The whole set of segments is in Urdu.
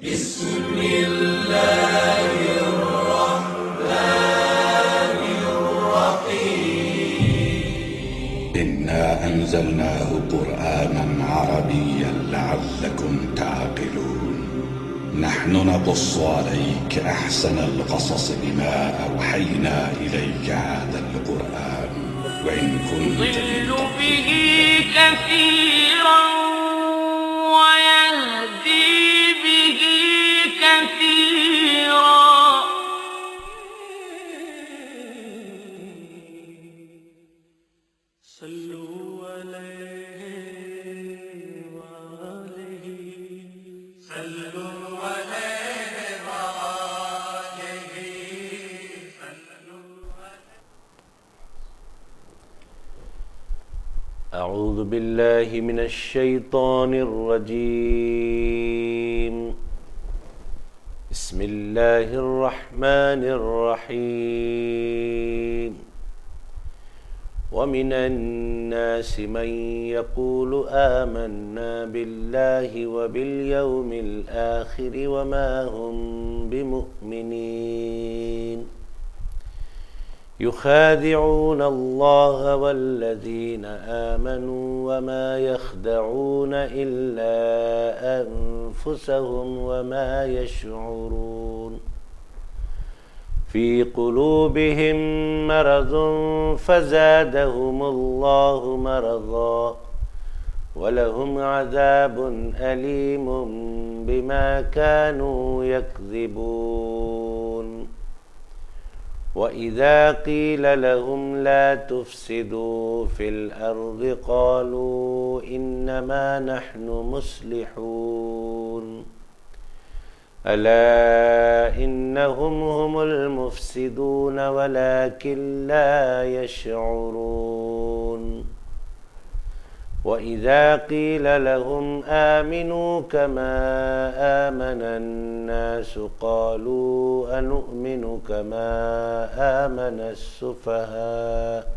بسم الله الرحمن الرحيم. إنا أنزلناه قرآنا عربيا لعلكم تعقلون. نحن نقص عليك أحسن القصص بما أوحينا إليك هذا القرآن وإن كنت يضل به كثيرا ويهدي به كثيرا. صلوا عليه وآله صلوا عليه وآله أعوذ بالله من الشيطان الرجيم. بسم الله الرحمن الرحيم. ومن الناس من يقول آمنا بالله وباليوم الآخر وما هم بمؤمنين يخادعون الله والذين آمنوا وما يخدعون إلا أنفسهم وما يشعرون. في قلوبهم مرض فزادهم الله مرضا ولهم عذاب أليم بما كانوا يكذبون. وإذا قيل لهم لا تفسدوا في الأرض قالوا إنما نحن مصلحون. ألا إنهم هم المفسدون ولكن لا يشعرون. وإذا قيل لهم آمنوا كما آمن الناس قالوا أنؤمن كما آمن السفهاء.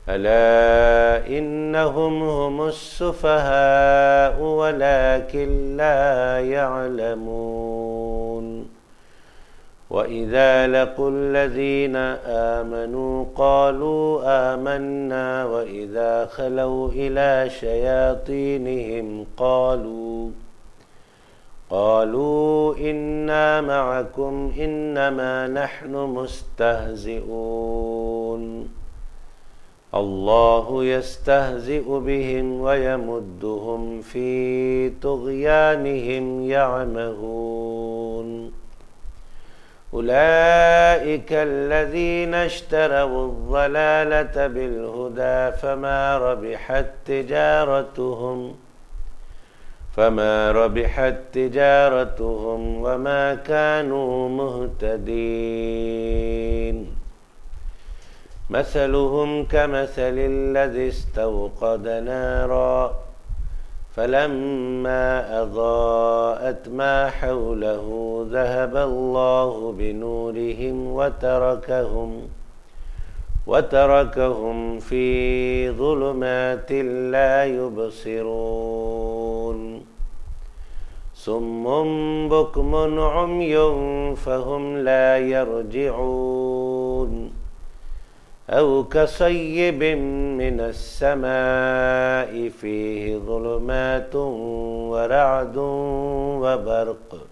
ألا إنهم هم السفهاء ولكن لا يعلمون. وإذا لقوا الذين آمنوا قالوا آمنا وإذا خلوا إلى شياطينهم قالوا إنا معكم إنما نحن مستهزئون. الله يستهزئ بهم ويمدهم في طغيانهم يعمهون. أولئك الذين اشتروا الضلالة بالهدى فما ربحت تجارتهم وما كانوا مهتدين. مثلهم كمثل الذي استوقد نارا فلما أضاءت ما حوله ذهب الله بنورهم وتركهم في ظلمات لا يبصرون. صم بكم عمي فهم لا يرجعون. أو كصيب من السماء فيه ظلمات ورعد وبرق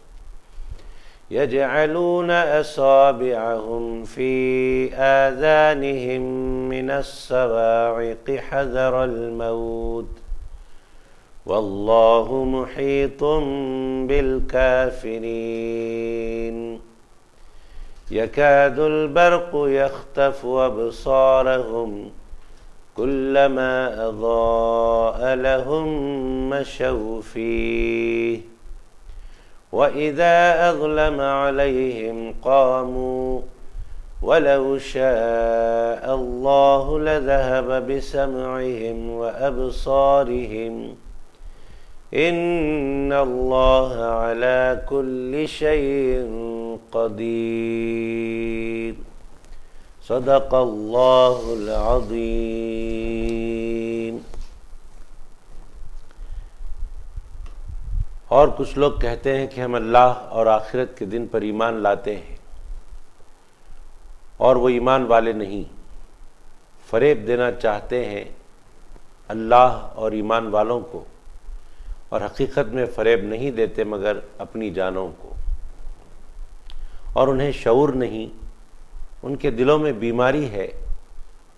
يجعلون أصابعهم في آذانهم من الصواعق حذر الموت والله محيط بالكافرين. يكاد البرق يخطف أبصارهم كلما أضاء لهم مشوا فيه وإذا أظلم عليهم قاموا ولو شاء الله لذهب بسمعهم وأبصارهم إن الله على كل شيء قدير. صدق الله العظيم. اور کچھ لوگ کہتے ہیں کہ ہم اللہ اور آخرت کے دن پر ایمان لاتے ہیں، اور وہ ایمان والے نہیں، فریب دینا چاہتے ہیں اللہ اور ایمان والوں کو، اور حقیقت میں فریب نہیں دیتے مگر اپنی جانوں کو، اور انہیں شعور نہیں، ان کے دلوں میں بیماری ہے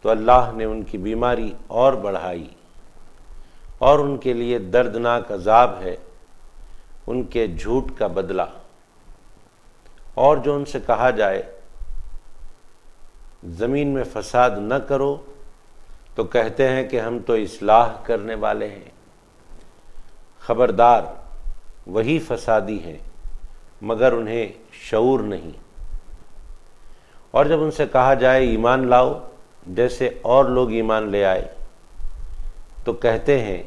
تو اللہ نے ان کی بیماری اور بڑھائی، اور ان کے لیے دردناک عذاب ہے ان کے جھوٹ کا بدلہ۔ اور جو ان سے کہا جائے زمین میں فساد نہ کرو تو کہتے ہیں کہ ہم تو اصلاح کرنے والے ہیں۔ خبردار، وہی فسادی ہیں مگر انہیں شعور نہیں۔ اور جب ان سے کہا جائے ایمان لاؤ جیسے اور لوگ ایمان لے آئے تو کہتے ہیں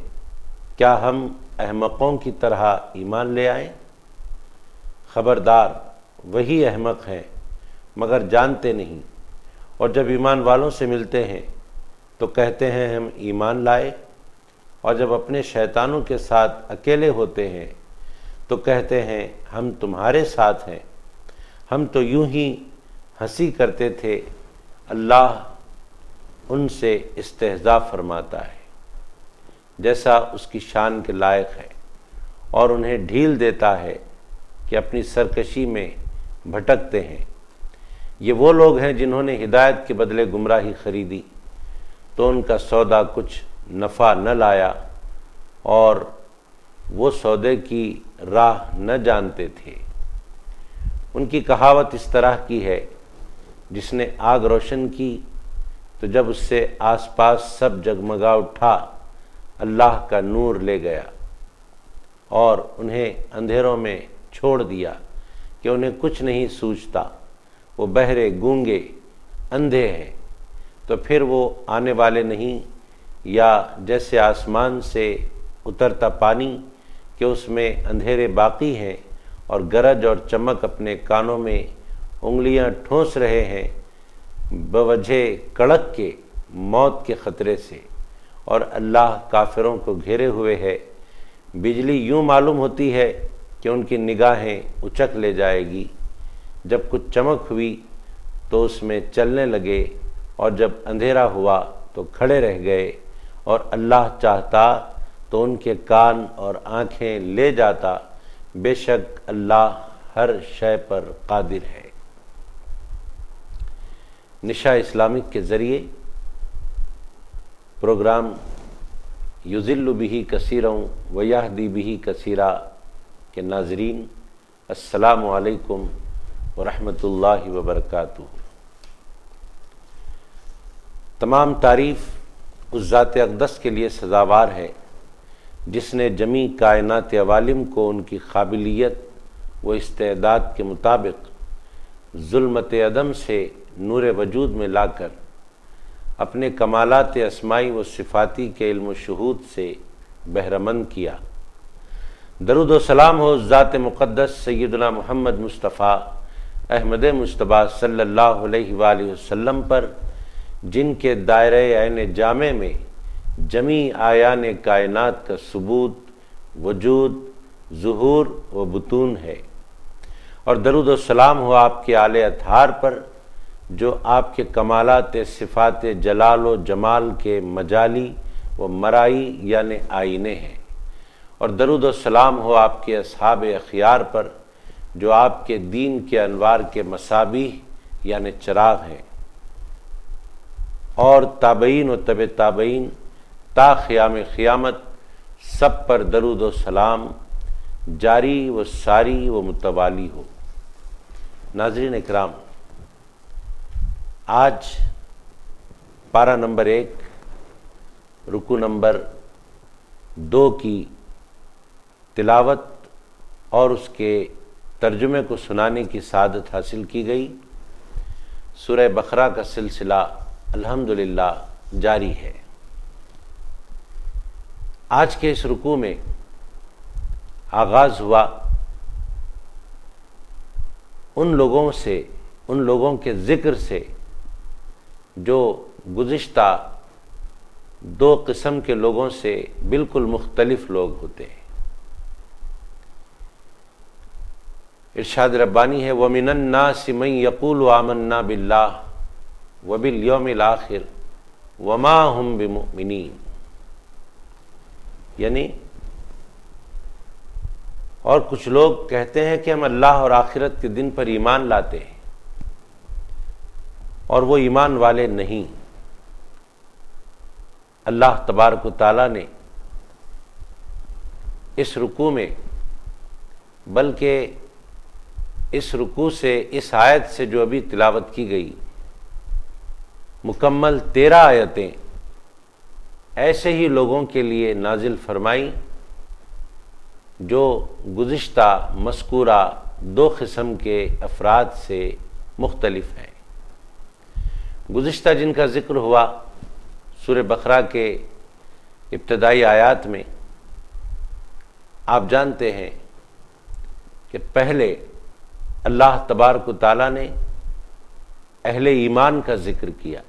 کیا ہم احمقوں کی طرح ایمان لے آئیں؟ خبردار، وہی احمق ہیں مگر جانتے نہیں۔ اور جب ایمان والوں سے ملتے ہیں تو کہتے ہیں ہم ایمان لائے، اور جب اپنے شیطانوں کے ساتھ اکیلے ہوتے ہیں تو کہتے ہیں ہم تمہارے ساتھ ہیں، ہم تو یوں ہی ہنسی کرتے تھے۔ اللہ ان سے استہزاء فرماتا ہے جیسا اس کی شان کے لائق ہے، اور انہیں ڈھیل دیتا ہے کہ اپنی سرکشی میں بھٹکتے ہیں۔ یہ وہ لوگ ہیں جنہوں نے ہدایت کے بدلے گمراہی خریدی تو ان کا سودا کچھ نفع نہ لایا، اور وہ سودے کی راہ نہ جانتے تھے۔ ان کی کہاوت اس طرح کی ہے، جس نے آگ روشن کی تو جب اس سے آس پاس سب جگمگا اٹھا، اللہ کا نور لے گیا اور انہیں اندھیروں میں چھوڑ دیا کہ انہیں کچھ نہیں سوچتا، وہ بہرے گونگے اندھے ہیں، تو پھر وہ آنے والے نہیں، یا جیسے آسمان سے اترتا پانی کہ اس میں اندھیرے باقی ہیں اور گرج اور چمک اپنے کانوں میں انگلیاں ٹھونس رہے ہیں بوجہ کڑک کے موت کے خطرے سے، اور اللہ کافروں کو گھیرے ہوئے ہے۔ بجلی یوں معلوم ہوتی ہے کہ ان کی نگاہیں اچک لے جائے گی، جب کچھ چمک ہوئی تو اس میں چلنے لگے، اور جب اندھیرا ہوا تو کھڑے رہ گئے، اور اللہ چاہتا تو ان کے کان اور آنکھیں لے جاتا، بے شک اللہ ہر شے پر قادر ہے۔ نشا اسلامک کے ذریعے پروگرام یضل بہ کثیرا ویہدی بہ کثیرا کے ناظرین، السلام علیکم ورحمۃ اللہ وبرکاتہ۔ تمام تعریف اس ذات اقدس کے لیے سزاوار ہے جس نے جمیع کائنات عوالم کو ان کی قابلیت و استعداد کے مطابق ظلمت عدم سے نور وجود میں لا کر اپنے کمالات اسمائی و صفاتی کے علم و شہود سے بہرمند کیا۔ درود و سلام ہو ذات مقدس سیدنا محمد مصطفیٰ احمد مجتبیٰ صلی اللہ علیہ وآلہ وسلم پر، جن کے دائرہ عین جامع میں جمیع آیان کائنات کا ثبوت، وجود، ظہور و بطون ہے، اور درود و سلام ہو آپ کے آل اطہار پر جو آپ کے کمالات صفات جلال و جمال کے مجالی و مرائی یعنی آئینے ہیں، اور درود و سلام ہو آپ کے اصحاب اخیار پر جو آپ کے دین کے انوار کے مصابیح یعنی چراغ ہیں، اور تابعین و تبع تابعین تا قیام قیامت سب پر درود و سلام جاری و ساری و متوالی ہو۔ ناظرین اکرام، آج پارہ نمبر 1 رکوع نمبر 2 کی تلاوت اور اس کے ترجمے کو سنانے کی سعادت حاصل کی گئی۔ سورہ بقرہ کا سلسلہ الحمدللہ جاری ہے۔ آج کے اس رکوع میں آغاز ہوا ان لوگوں کے ذکر سے جو گزشتہ 2 قسم کے لوگوں سے بالکل مختلف لوگ ہوتے ہیں۔ ارشاد ربانی ہے وَمِنَ النَّاسِ مَن يَقُولُ آمَنَّا بِاللَّهِ وَبِالْيَوْمِ الْآخِرِ وَمَا هُمْ بِمُؤْمِنِينَ، یعنی اور کچھ لوگ کہتے ہیں کہ ہم اللہ اور آخرت کے دن پر ایمان لاتے ہیں اور وہ ایمان والے نہیں۔ اللہ تبارک و تعالیٰ نے اس رکوع میں، بلکہ اس رکوع سے، اس آیت سے جو ابھی تلاوت کی گئی، مکمل 13 آیتیں ایسے ہی لوگوں کے لیے نازل فرمائی جو گزشتہ مذکورہ 2 قسم کے افراد سے مختلف ہیں۔ گزشتہ جن کا ذکر ہوا سورہ بقرہ کے ابتدائی آیات میں، آپ جانتے ہیں کہ پہلے اللہ تبارک و تعالیٰ نے اہل ایمان کا ذکر کیا،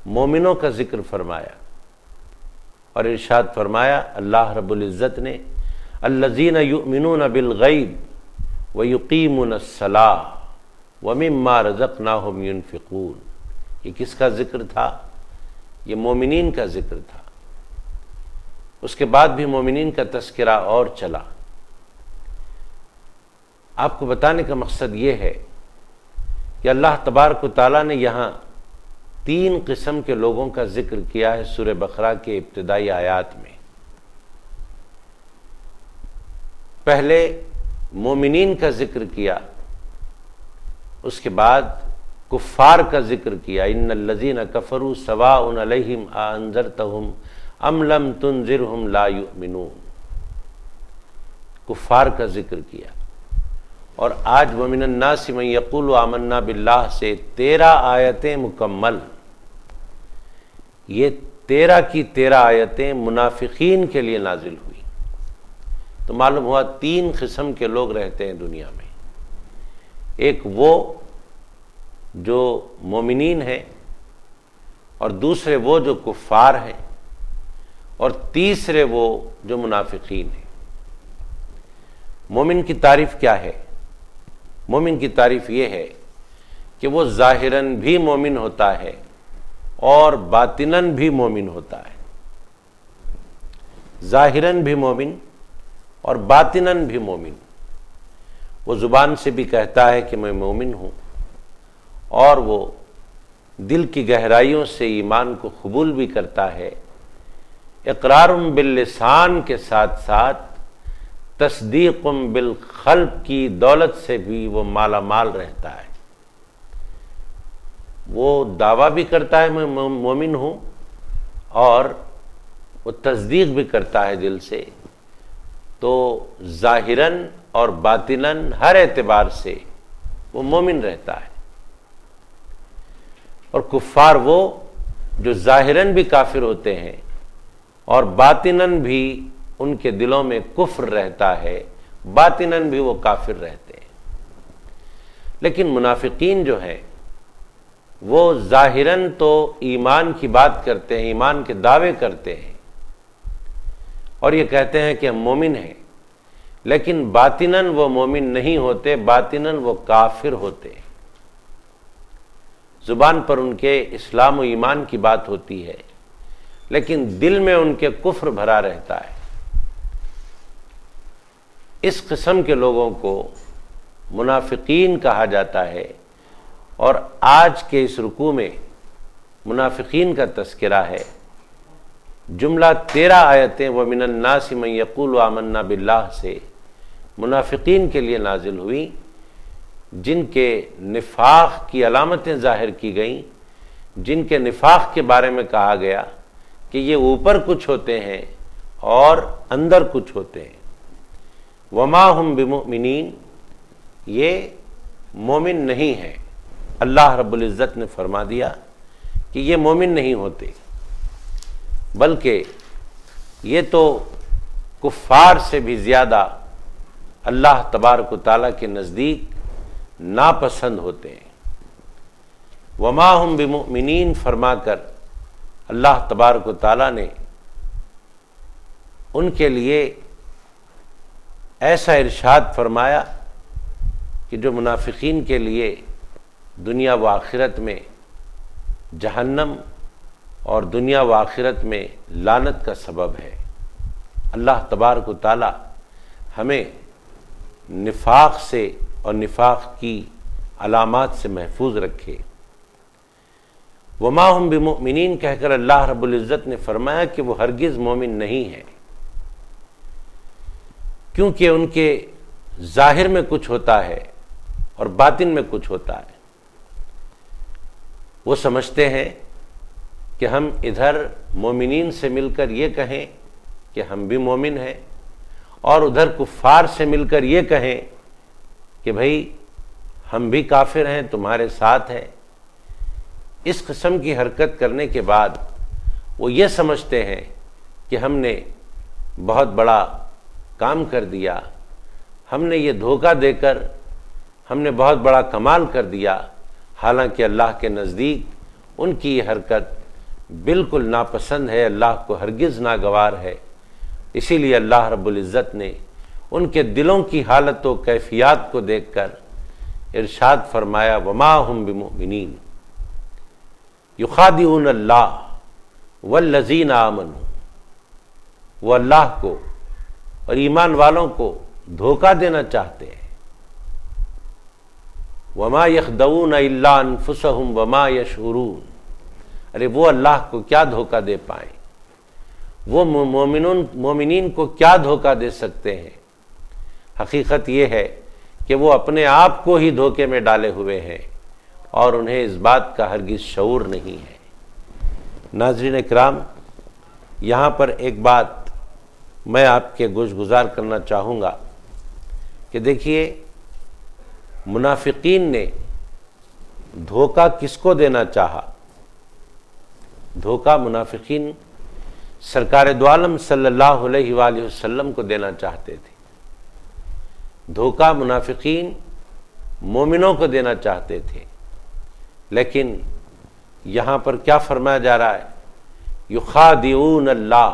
مومنوں کا ذکر فرمایا، اور ارشاد فرمایا اللہ رب العزت نے الذین یؤمنون بالغیب ویقیمون الصلاۃ ومما رزقناہم ینفقون۔ یہ کس کا ذکر تھا؟ یہ مومنین کا ذکر تھا۔ اس کے بعد بھی مومنین کا تذکرہ اور چلا۔ آپ کو بتانے کا مقصد یہ ہے کہ اللہ تبارک و تعالیٰ نے یہاں 3 قسم کے لوگوں کا ذکر کیا ہے سورہ بقرہ کے ابتدائی آیات میں۔ پہلے مومنین کا ذکر کیا، اس کے بعد کفار کا ذکر کیا، ان الذین کفروا سواء علیہم اانذرتہم ام لم تنذرہم لا یؤمنون، کفار کا ذکر کیا۔ اور آج ومن الناس من یقول آمنا باللہ سے 13 آیتیں مکمل، یہ 13 کی 13 آیتیں منافقین کے لیے نازل ہوئی۔ تو معلوم ہوا 3 قسم کے لوگ رہتے ہیں دنیا میں، ایک وہ جو مومنین ہیں، اور دوسرے وہ جو کفار ہیں، اور تیسرے وہ جو منافقین ہیں۔ مومن کی تعریف کیا ہے؟ مومن کی تعریف یہ ہے کہ وہ ظاہراً بھی مومن ہوتا ہے اور باطناً بھی مومن ہوتا ہے۔ ظاہراً بھی مومن اور باطناً بھی مومن۔ وہ زبان سے بھی کہتا ہے کہ میں مومن ہوں، اور وہ دل کی گہرائیوں سے ایمان کو قبول بھی کرتا ہے، اقرار باللسان کے ساتھ ساتھ تصدیق بالقلب کی دولت سے بھی وہ مالا مال رہتا ہے۔ وہ دعویٰ بھی کرتا ہے میں مومن ہوں، اور وہ تصدیق بھی کرتا ہے دل سے، تو ظاہراً اور باطناً ہر اعتبار سے وہ مومن رہتا ہے۔ اور کفار وہ جو ظاہراً بھی کافر ہوتے ہیں اور باطناً بھی ان کے دلوں میں کفر رہتا ہے، باطناً بھی وہ کافر رہتے ہیں۔ لیکن منافقین جو ہیں وہ ظاہراً تو ایمان کی بات کرتے ہیں، ایمان کے دعوے کرتے ہیں، اور یہ کہتے ہیں کہ ہم مومن ہیں، لیکن باطناً وہ مومن نہیں ہوتے، باطناً وہ کافر ہوتے ہیں۔ زبان پر ان کے اسلام و ایمان کی بات ہوتی ہے، لیکن دل میں ان کے کفر بھرا رہتا ہے۔ اس قسم کے لوگوں کو منافقین کہا جاتا ہے، اور آج کے اس رکوع میں منافقین کا تذکرہ ہے۔ جملہ 13 آیتیں وَمِنَ النَّاسِ مَن يَقُولُ آمَنَّا بِاللَّهِ سے منافقین کے لیے نازل ہوئی، جن کے نفاق کی علامتیں ظاہر کی گئیں، جن کے نفاق کے بارے میں کہا گیا کہ یہ اوپر کچھ ہوتے ہیں اور اندر کچھ ہوتے ہیں۔ وما ہم بمؤمنین، یہ مومن نہیں ہے۔ اللہ رب العزت نے فرما دیا کہ یہ مومن نہیں ہوتے، بلکہ یہ تو کفار سے بھی زیادہ اللہ تبارک و تعالیٰ کے نزدیک ناپسند ہوتے ہیں۔ وما ہم بمؤمنین فرما کر اللہ تبارک و تعالیٰ نے ان کے لیے ایسا ارشاد فرمایا کہ جو منافقین کے لیے دنیا و آخرت میں جہنم اور دنیا و آخرت میں لعنت کا سبب ہے۔ اللہ تبارک و تعالی ہمیں نفاق سے اور نفاق کی علامات سے محفوظ رکھے۔ وما ہم بمؤمنین کہہ کر اللہ رب العزت نے فرمایا کہ وہ ہرگز مومن نہیں ہے، کیونکہ ان کے ظاہر میں کچھ ہوتا ہے اور باطن میں کچھ ہوتا ہے۔ وہ سمجھتے ہیں کہ ہم ادھر مومنین سے مل کر یہ کہیں کہ ہم بھی مومن ہیں، اور ادھر کفار سے مل کر یہ کہیں کہ بھئی ہم بھی کافر ہیں، تمہارے ساتھ ہیں۔ اس قسم کی حرکت کرنے کے بعد وہ یہ سمجھتے ہیں کہ ہم نے بہت بڑا کام کر دیا، ہم نے یہ دھوکہ دے کر ہم نے بہت بڑا کمال کر دیا، حالانکہ اللہ کے نزدیک ان کی یہ حرکت بالکل ناپسند ہے، اللہ کو ہرگز ناگوار ہے۔ اسی لیے اللہ رب العزت نے ان کے دلوں کی حالت و کیفیات کو دیکھ کر ارشاد فرمایا وما ہم بمؤمنین یخادعون اللہ والذین آمنوا، وہ اللہ کو اور ایمان والوں کو دھوکہ دینا چاہتے ہیں۔ وما یخدعون الا انفسهم وما یشعرون، ارے وہ اللہ کو کیا دھوکہ دے پائیں، وہ مومنین کو کیا دھوکہ دے سکتے ہیں؟ حقیقت یہ ہے کہ وہ اپنے آپ کو ہی دھوکے میں ڈالے ہوئے ہیں اور انہیں اس بات کا ہرگز شعور نہیں ہے۔ ناظرین اکرام، یہاں پر ایک بات میں آپ کے گوش گزار کرنا چاہوں گا کہ دیکھیے، منافقین نے دھوکہ کس کو دینا چاہا؟ دھوکہ منافقین سرکار دو عالم صلی اللہ علیہ وآلہ وسلم کو دینا چاہتے تھے، دھوکہ منافقین مومنوں کو دینا چاہتے تھے، لیکن یہاں پر کیا فرمایا جا رہا ہے؟ یخادعون اللہ،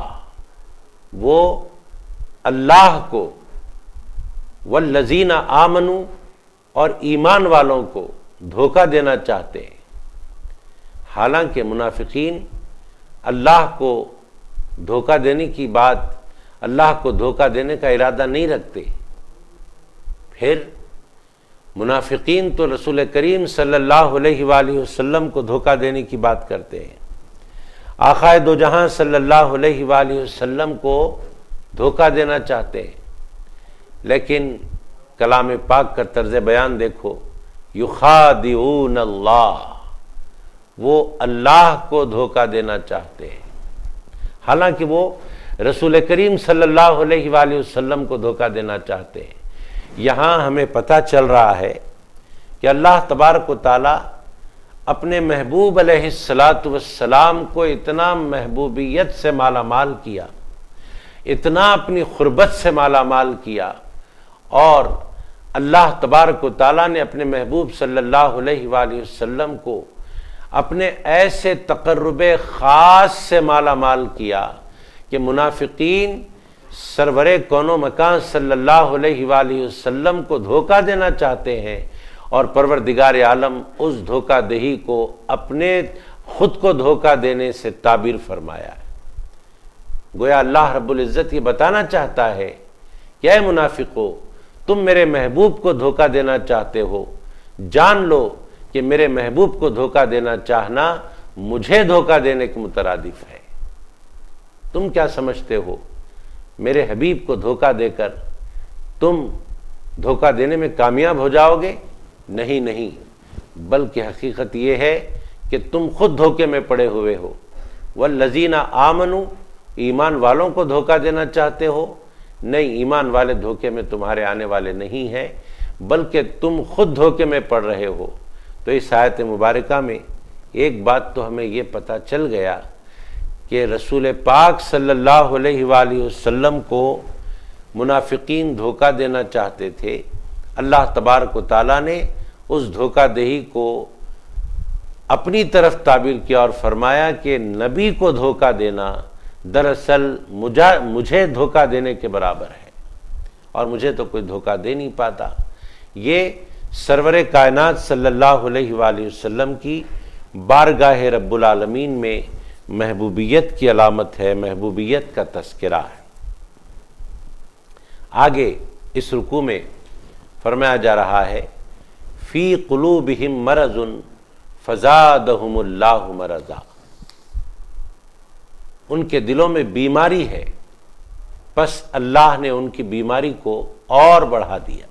وہ اللہ کو والذین آمنوا اور ایمان والوں کو دھوکہ دینا چاہتے ہیں، حالانکہ منافقین اللہ کو دھوکہ دینے کی بات، اللہ کو دھوکہ دینے کا ارادہ نہیں رکھتے۔ پھر منافقین تو رسول کریم صلی اللہ علیہ وآلہ وسلم کو دھوکہ دینے کی بات کرتے ہیں، آقائے دو جہاں صلی اللہ علیہ وآلہ وسلم کو دھوکہ دینا چاہتے ہیں، لیکن کلام پاک کا طرز بیان دیکھو، یخادعون اللہ، وہ اللہ کو دھوکہ دینا چاہتے ہیں، حالانکہ وہ رسول کریم صلی اللہ علیہ وآلہ وسلم کو دھوکہ دینا چاہتے ہیں۔ یہاں ہمیں پتہ چل رہا ہے کہ اللہ تبارک و تعالی اپنے محبوب علیہ السلام کو اتنا محبوبیت سے مالا مال کیا، اتنا اپنی قربت سے مالا مال کیا، اور اللہ تبارک و تعالی نے اپنے محبوب صلی اللہ علیہ وآلہ وسلم کو اپنے ایسے تقرب خاص سے مالا مال کیا کہ منافقین سرور کون و مکان صلی اللہ علیہ وآلہ وسلم کو دھوکہ دینا چاہتے ہیں، اور پروردگار عالم اس دھوکہ دہی کو اپنے خود کو دھوکہ دینے سے تعبیر فرمایا ہے۔ گویا اللہ رب العزت یہ بتانا چاہتا ہے کہ اے منافقو، تم میرے محبوب کو دھوکہ دینا چاہتے ہو، جان لو کہ میرے محبوب کو دھوکہ دینا چاہنا مجھے دھوکہ دینے کے مترادف ہے۔ تم کیا سمجھتے ہو میرے حبیب کو دھوکہ دے کر تم دھوکہ دینے میں کامیاب ہو جاؤ گے؟ نہیں، بلکہ حقیقت یہ ہے کہ تم خود دھوکے میں پڑے ہوئے ہو۔ والذین آمنوا، ایمان والوں کو دھوکہ دینا چاہتے ہو؟ نہیں، ایمان والے دھوکے میں تمہارے آنے والے نہیں ہیں، بلکہ تم خود دھوکے میں پڑ رہے ہو۔ تو اس آیت مبارکہ میں ایک بات تو ہمیں یہ پتہ چل گیا کہ رسول پاک صلی اللہ علیہ وآلہ وسلم کو منافقین دھوکہ دینا چاہتے تھے، اللہ تبارک و تعالیٰ نے اس دھوکہ دہی کو اپنی طرف تعبیر کیا اور فرمایا کہ نبی کو دھوکہ دینا دراصل مجھے دھوکہ دینے کے برابر ہے، اور مجھے تو کوئی دھوکہ دے نہیں پاتا۔ یہ سرور کائنات صلی اللہ علیہ وآلہ وسلم کی بارگاہ رب العالمین میں محبوبیت کی علامت ہے، محبوبیت کا تذکرہ ہے۔ آگے اس رکوع میں فرمایا جا رہا ہے فی قلوبہم مرض فزادہم اللہ مرضا، ان کے دلوں میں بیماری ہے، پس اللہ نے ان کی بیماری کو اور بڑھا دیا،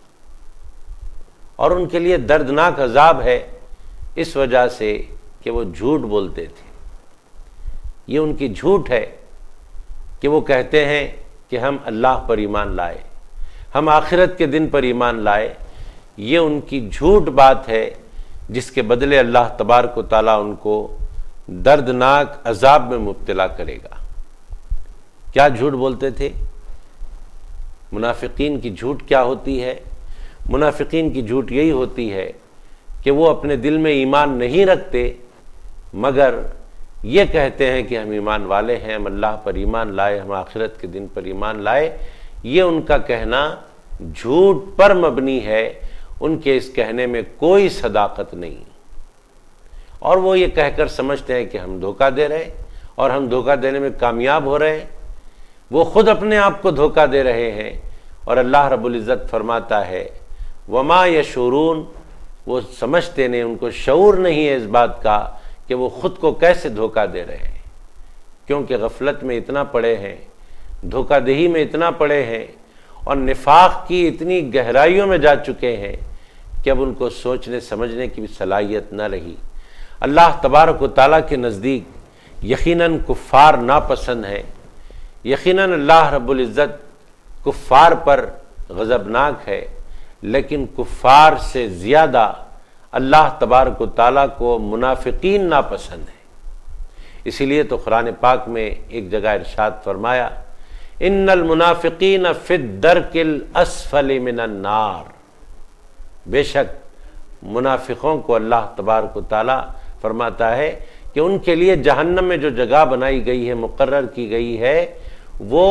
اور ان کے لیے دردناک عذاب ہے اس وجہ سے کہ وہ جھوٹ بولتے تھے۔ یہ ان کی جھوٹ ہے کہ وہ کہتے ہیں کہ ہم اللہ پر ایمان لائے، ہم آخرت کے دن پر ایمان لائے۔ یہ ان کی جھوٹ بات ہے جس کے بدلے اللہ تبارک و تعالیٰ ان کو دردناک عذاب میں مبتلا کرے گا۔ کیا جھوٹ بولتے تھے؟ منافقین کی جھوٹ کیا ہوتی ہے؟ منافقین کی جھوٹ یہی ہوتی ہے کہ وہ اپنے دل میں ایمان نہیں رکھتے، مگر یہ کہتے ہیں کہ ہم ایمان والے ہیں، ہم اللہ پر ایمان لائے، ہم آخرت کے دن پر ایمان لائے۔ یہ ان کا کہنا جھوٹ پر مبنی ہے، ان کے اس کہنے میں کوئی صداقت نہیں، اور وہ یہ کہہ کر سمجھتے ہیں کہ ہم دھوکہ دے رہے ہیں اور ہم دھوکہ دینے میں کامیاب ہو رہے ہیں۔ وہ خود اپنے آپ کو دھوکہ دے رہے ہیں، اور اللہ رب العزت فرماتا ہے وما یشعرون، وہ سمجھتے نہیں، ان کو شعور نہیں ہے اس بات کا کہ وہ خود کو کیسے دھوکہ دے رہے ہیں، کیونکہ غفلت میں اتنا پڑے ہیں، دھوکہ دہی میں اتنا پڑے ہیں، اور نفاق کی اتنی گہرائیوں میں جا چکے ہیں کہ اب ان کو سوچنے سمجھنے کی بھی صلاحیت نہ رہی۔ اللہ تبارک و تعالیٰ کے نزدیک یقیناً کفار ناپسند ہیں، یقیناً اللہ رب العزت کفار پر غضبناک ہے، لیکن کفار سے زیادہ اللہ تبارک و تعالیٰ کو منافقین ناپسند ہیں۔ اسی لیے تو قرآن پاک میں ایک جگہ ارشاد فرمایا ان المنافقین فی الدرک الاسفل من النار، بے شک منافقوں کو اللہ تبارک و تعالیٰ فرماتا ہے کہ ان کے لیے جہنم میں جو جگہ بنائی گئی ہے، مقرر کی گئی ہے، وہ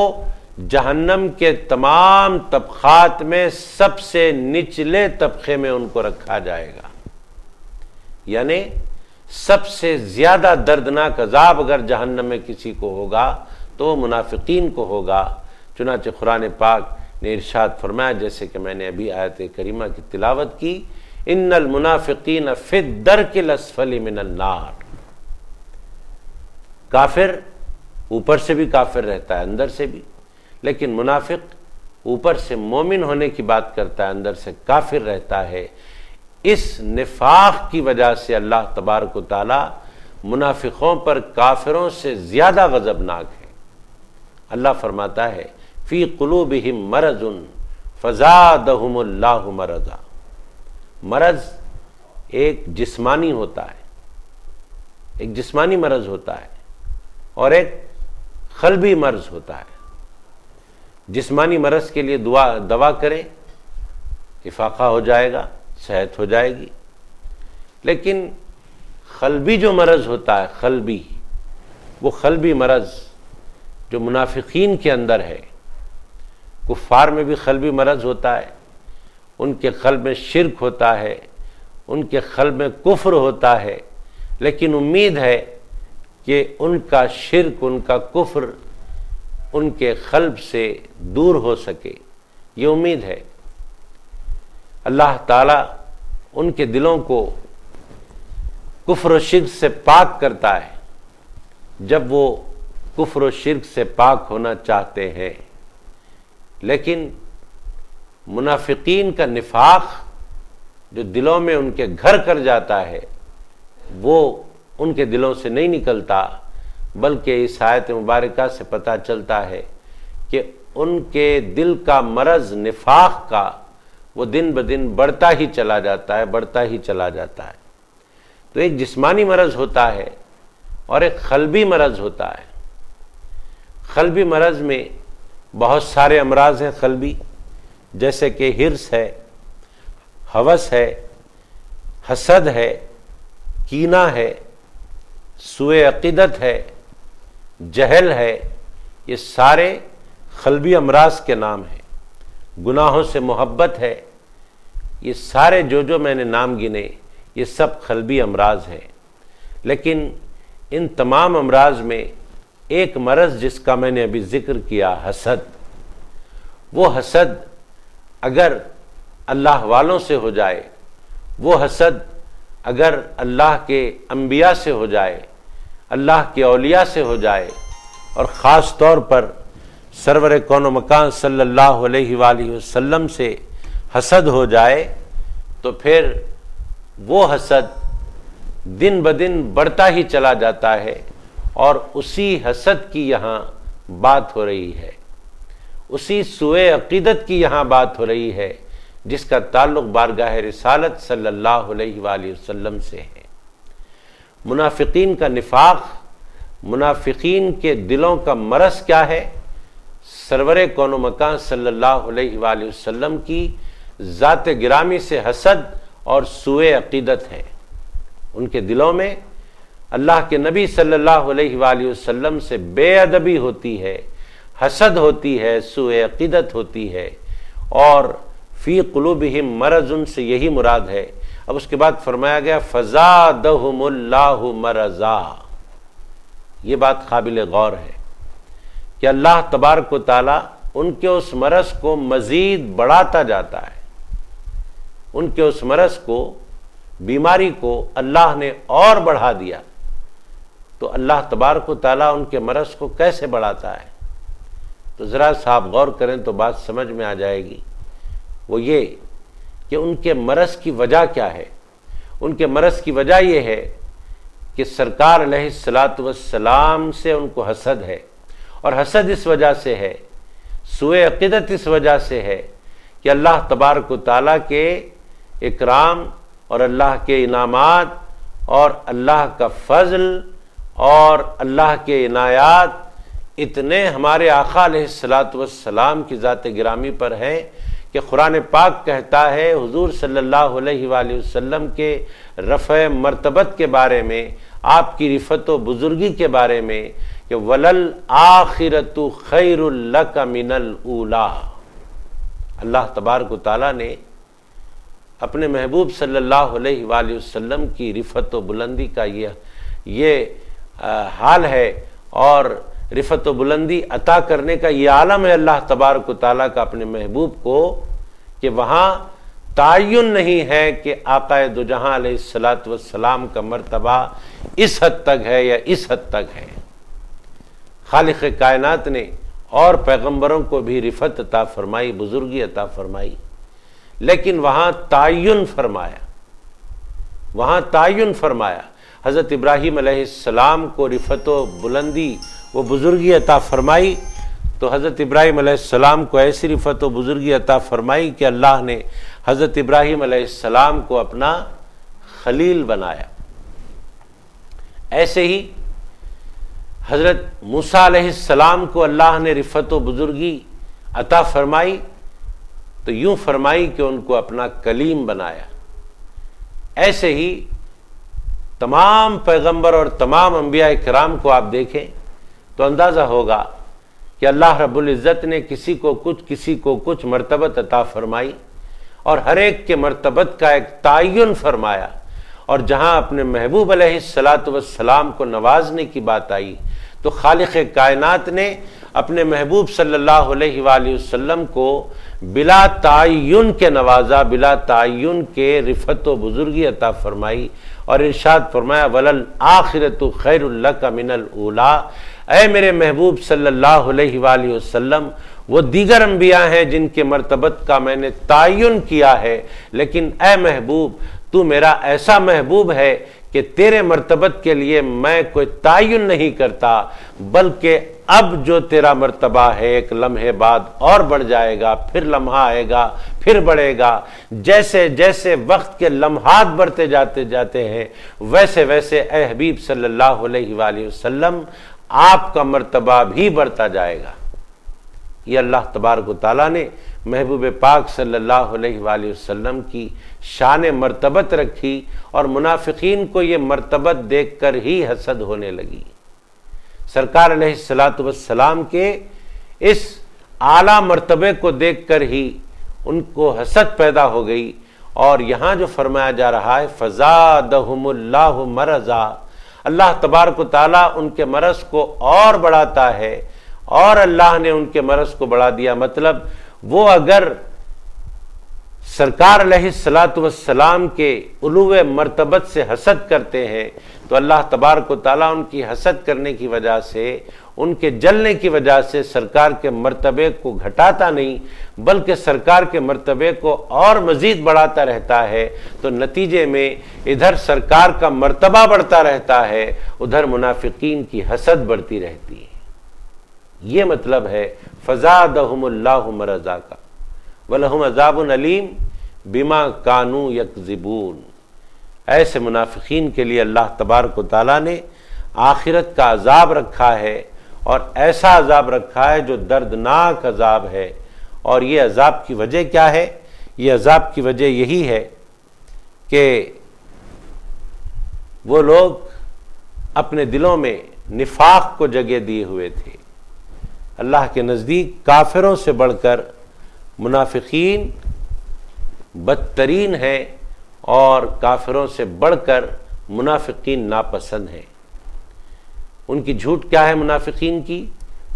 جہنم کے تمام طبقات میں سب سے نچلے طبقے میں ان کو رکھا جائے گا، یعنی سب سے زیادہ دردناک عذاب اگر جہنم میں کسی کو ہوگا تو وہ منافقین کو ہوگا۔ چنانچہ قرآن پاک نے ارشاد فرمایا، جیسے کہ میں نے ابھی آیت کریمہ کی تلاوت کی، ان المنافقین فی الدرک الاسفل من النار۔ کافر اوپر سے بھی کافر رہتا ہے، اندر سے بھی، لیکن منافق اوپر سے مومن ہونے کی بات کرتا ہے، اندر سے کافر رہتا ہے۔ اس نفاق کی وجہ سے اللہ تبارک و تعالی منافقوں پر کافروں سے زیادہ غضبناک ہے۔ اللہ فرماتا ہے فی قلوبہم مرض فزادہم اللہ مرضا۔ مرض ایک جسمانی ہوتا ہے، ایک جسمانی مرض ہوتا ہے، اور ایک قلبی مرض ہوتا ہے۔ جسمانی مرض کے لیے دوا کریں، افاقہ ہو جائے گا، صحت ہو جائے گی، لیکن قلبی جو مرض ہوتا ہے، قلبی، وہ قلبی مرض جو منافقین کے اندر ہے، کفار میں بھی قلبی مرض ہوتا ہے، ان کے قلب میں شرک ہوتا ہے، ان کے قلب میں کفر ہوتا ہے، لیکن امید ہے کہ ان کا شرک، ان کا کفر ان کے قلب سے دور ہو سکے، یہ امید ہے۔ اللہ تعالیٰ ان کے دلوں کو کفر و شرک سے پاک کرتا ہے جب وہ کفر و شرک سے پاک ہونا چاہتے ہیں، لیکن منافقین کا نفاق جو دلوں میں ان کے گھر کر جاتا ہے، وہ ان کے دلوں سے نہیں نکلتا، بلکہ اس آیت مبارکہ سے پتہ چلتا ہے کہ ان کے دل کا مرض نفاق کا وہ دن بدن بڑھتا ہی چلا جاتا ہے، بڑھتا ہی چلا جاتا ہے۔ تو ایک جسمانی مرض ہوتا ہے اور ایک قلبی مرض ہوتا ہے۔ قلبی مرض میں بہت سارے امراض ہیں قلبی، جیسے کہ حرص ہے، ہوس ہے، حسد ہے، کینہ ہے، سوء عقیدت ہے، جہل ہے، یہ سارے قلبی امراض کے نام ہیں۔ گناہوں سے محبت ہے، یہ سارے جو میں نے نام گنے یہ سب قلبی امراض ہیں، لیکن ان تمام امراض میں ایک مرض جس کا میں نے ابھی ذکر کیا، حسد، وہ حسد اگر اللہ والوں سے ہو جائے، وہ حسد اگر اللہ کے انبیاء سے ہو جائے، اللہ کے اولیاء سے ہو جائے، اور خاص طور پر سرور کون و مکان صلی اللہ علیہ وآلہ وسلم سے حسد ہو جائے، تو پھر وہ حسد دن بدن بڑھتا ہی چلا جاتا ہے، اور اسی حسد کی یہاں بات ہو رہی ہے، اسی سوء عقیدت کی یہاں بات ہو رہی ہے جس کا تعلق بارگاہ رسالت صلی اللہ علیہ وآلہ وسلم سے ہے۔ منافقین کا نفاق، منافقین کے دلوں کا مرض کیا ہے؟ سرور کون و مکان صلی اللہ علیہ وآلہ وسلم کی ذات گرامی سے حسد اور سوء عقیدت ہے۔ ان کے دلوں میں اللہ کے نبی صلی اللہ علیہ وآلہ وسلم سے بے ادبی ہوتی ہے، حسد ہوتی ہے، سوء عقیدت ہوتی ہے، اور فی قلوبہم مرض سے یہی مراد ہے۔ اب اس کے بعد فرمایا گیا فزادہم اللہ مرضا۔ یہ بات قابل غور ہے کہ اللہ تبارک و تعالیٰ ان کے اس مرض کو مزید بڑھاتا جاتا ہے، ان کے اس مرض کو، بیماری کو اللہ نے اور بڑھا دیا۔ تو اللہ تبارک و تعالیٰ ان کے مرض کو کیسے بڑھاتا ہے؟ تو ذرا صاحب غور کریں تو بات سمجھ میں آ جائے گی۔ وہ یہ کہ ان کے مرض کی وجہ کیا ہے؟ ان کے مرض کی وجہ یہ ہے کہ سرکار علیہ الصلاۃ والسلام سے ان کو حسد ہے، اور حسد اس وجہ سے ہے، سوء عقیدت اس وجہ سے ہے کہ اللہ تبارک و تعالیٰ کے اکرام اور اللہ کے انعامات اور اللہ کا فضل اور اللہ کے عنایات اتنے ہمارے آقا علیہ الصلاۃ والسلام کی ذات گرامی پر ہیں کہ قرآن پاک کہتا ہے حضور صلی اللہ علیہ وآلہ وسلم کے رفع مرتبت کے بارے میں، آپ کی رفعت و بزرگی کے بارے میں کہ وَلَلْآخِرَةُ خَيْرٌ لَكَ مِنَ الْأُولَىٰ۔ اللہ تبارک و تعالیٰ نے اپنے محبوب صلی اللہ علیہ وآلہ وسلم کی رفعت و بلندی کا یہ حال ہے، اور رفعت و بلندی عطا کرنے کا یہ عالم ہے اللہ تبارک و تعالیٰ کا اپنے محبوب کو، کہ وہاں تعین نہیں ہے کہ آقا دو جہاں علیہ الصلاۃ والسلام کا مرتبہ اس حد تک ہے یا اس حد تک ہے۔ خالق کائنات نے اور پیغمبروں کو بھی رفعت عطا فرمائی، بزرگی عطا فرمائی، لیکن وہاں تعین فرمایا، وہاں تعین فرمایا۔ حضرت ابراہیم علیہ السلام کو رفعت و بلندی وہ بزرگی عطا فرمائی، تو حضرت ابراہیم علیہ السلام کو ایسی رفعت و بزرگی عطا فرمائی کہ اللہ نے حضرت ابراہیم علیہ السلام کو اپنا خلیل بنایا۔ ایسے ہی حضرت موسیٰ علیہ السلام کو اللہ نے رفعت و بزرگی عطا فرمائی، تو یوں فرمائی کہ ان کو اپنا کلیم بنایا۔ ایسے ہی تمام پیغمبر اور تمام انبیاء کرام کو آپ دیکھیں تو اندازہ ہوگا کہ اللہ رب العزت نے کسی کو کچھ مرتبت عطا فرمائی، اور ہر ایک کے مرتبت کا ایک تعین فرمایا، اور جہاں اپنے محبوب علیہ الصلاۃ والسلام کو نوازنے کی بات آئی تو خالق کائنات نے اپنے محبوب صلی اللہ علیہ وآلہ وسلم کو بلا تعین کے نوازا، بلا تعین کے رفعت و بزرگی عطا فرمائی، اور ارشاد فرمایا وَلَلْآخِرَةُ خَيْرٌ لَكَ مِنَ الْأُولَىٰ۔ اے میرے محبوب صلی اللہ علیہ وآلہ وسلم، وہ دیگر انبیاء ہیں جن کے مرتبت کا میں نے تعین کیا ہے، لیکن اے محبوب تو میرا ایسا محبوب ہے کہ تیرے مرتبت کے لیے میں کوئی تعین نہیں کرتا، بلکہ اب جو تیرا مرتبہ ہے ایک لمحے بعد اور بڑھ جائے گا، پھر لمحہ آئے گا، پھر بڑھے گا۔ جیسے جیسے وقت کے لمحات بڑھتے جاتے ہیں، ویسے ویسے اے حبیب صلی اللہ علیہ وآلہ وسلم آپ کا مرتبہ بھی بڑھتا جائے گا۔ یہ اللہ تبارک و تعالیٰ نے محبوب پاک صلی اللہ علیہ وآلہ وسلم کی شان مرتبت رکھی، اور منافقین کو یہ مرتبت دیکھ کر ہی حسد ہونے لگی۔ سرکار علیہ الصلاۃ والسلام کے اس اعلیٰ مرتبے کو دیکھ کر ہی ان کو حسد پیدا ہو گئی، اور یہاں جو فرمایا جا رہا ہے فزادہم اللہ مرضا، اللہ تبارک و تعالیٰ ان کے مرض کو اور بڑھاتا ہے، اور اللہ نے ان کے مرض کو بڑھا دیا۔ مطلب وہ اگر سرکار علیہ الصلاۃ والسلام کے علو مرتبت سے حسد کرتے ہیں تو اللہ تبارک و تعالیٰ ان کی حسد کرنے کی وجہ سے، ان کے جلنے کی وجہ سے سرکار کے مرتبے کو گھٹاتا نہیں، بلکہ سرکار کے مرتبے کو اور مزید بڑھاتا رہتا ہے۔ تو نتیجے میں ادھر سرکار کا مرتبہ بڑھتا رہتا ہے، ادھر منافقین کی حسد بڑھتی رہتی ہے۔ یہ مطلب ہے فزادہم اللہ مرضا کا، وَلَهُمْ عَذَابٌ عَلِيمٌ بِمَا كَانُوا يَكْذِبُونَ۔ ایسے منافقین کے لیے اللہ تبارک و تعالیٰ نے آخرت کا عذاب رکھا ہے، اور ایسا عذاب رکھا ہے جو دردناک عذاب ہے۔ اور یہ عذاب کی وجہ کیا ہے؟ یہ عذاب کی وجہ یہی ہے کہ وہ لوگ اپنے دلوں میں نفاق کو جگہ دیے ہوئے تھے۔ اللہ کے نزدیک کافروں سے بڑھ کر منافقین بدترین ہیں، اور کافروں سے بڑھ کر منافقین ناپسند ہیں۔ ان کی جھوٹ کیا ہے منافقین کی؟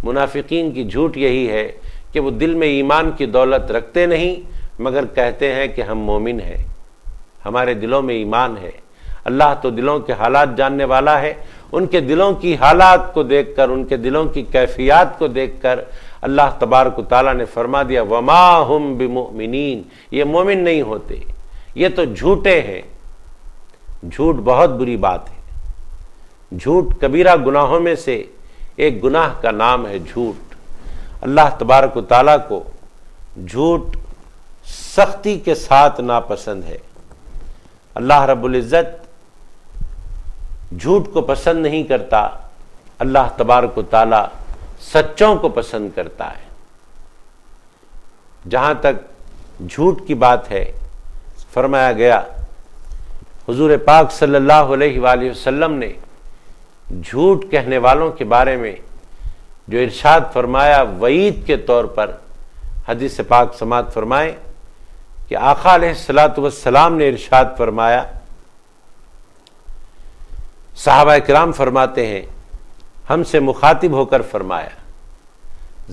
منافقین کی جھوٹ یہی ہے کہ وہ دل میں ایمان کی دولت رکھتے نہیں، مگر کہتے ہیں کہ ہم مومن ہیں، ہمارے دلوں میں ایمان ہے۔ اللہ تو دلوں کے حالات جاننے والا ہے۔ ان کے دلوں کی حالات کو دیکھ کر، ان کے دلوں کی کیفیات کو دیکھ کر اللہ تبارک و تعالیٰ نے فرما دیا وما ہم بمؤمنین، یہ مومن نہیں ہوتے، یہ تو جھوٹے ہیں۔ جھوٹ بہت بری بات ہے۔ جھوٹ کبیرہ گناہوں میں سے ایک گناہ کا نام ہے جھوٹ۔ اللہ تبارک و تعالیٰ کو جھوٹ سختی کے ساتھ ناپسند ہے۔ اللہ رب العزت جھوٹ کو پسند نہیں کرتا، اللہ تبارک و تعالیٰ سچوں کو پسند کرتا ہے۔ جہاں تک جھوٹ کی بات ہے، فرمایا گیا حضور پاک صلی اللہ علیہ وآلہ وسلم نے جھوٹ کہنے والوں کے بارے میں جو ارشاد فرمایا وعید کے طور پر، حدیث پاک سماعت فرمائے کہ آقا علیہ الصلاۃ والسلام نے ارشاد فرمایا، صحابہ کرام فرماتے ہیں ہم سے مخاطب ہو کر فرمایا۔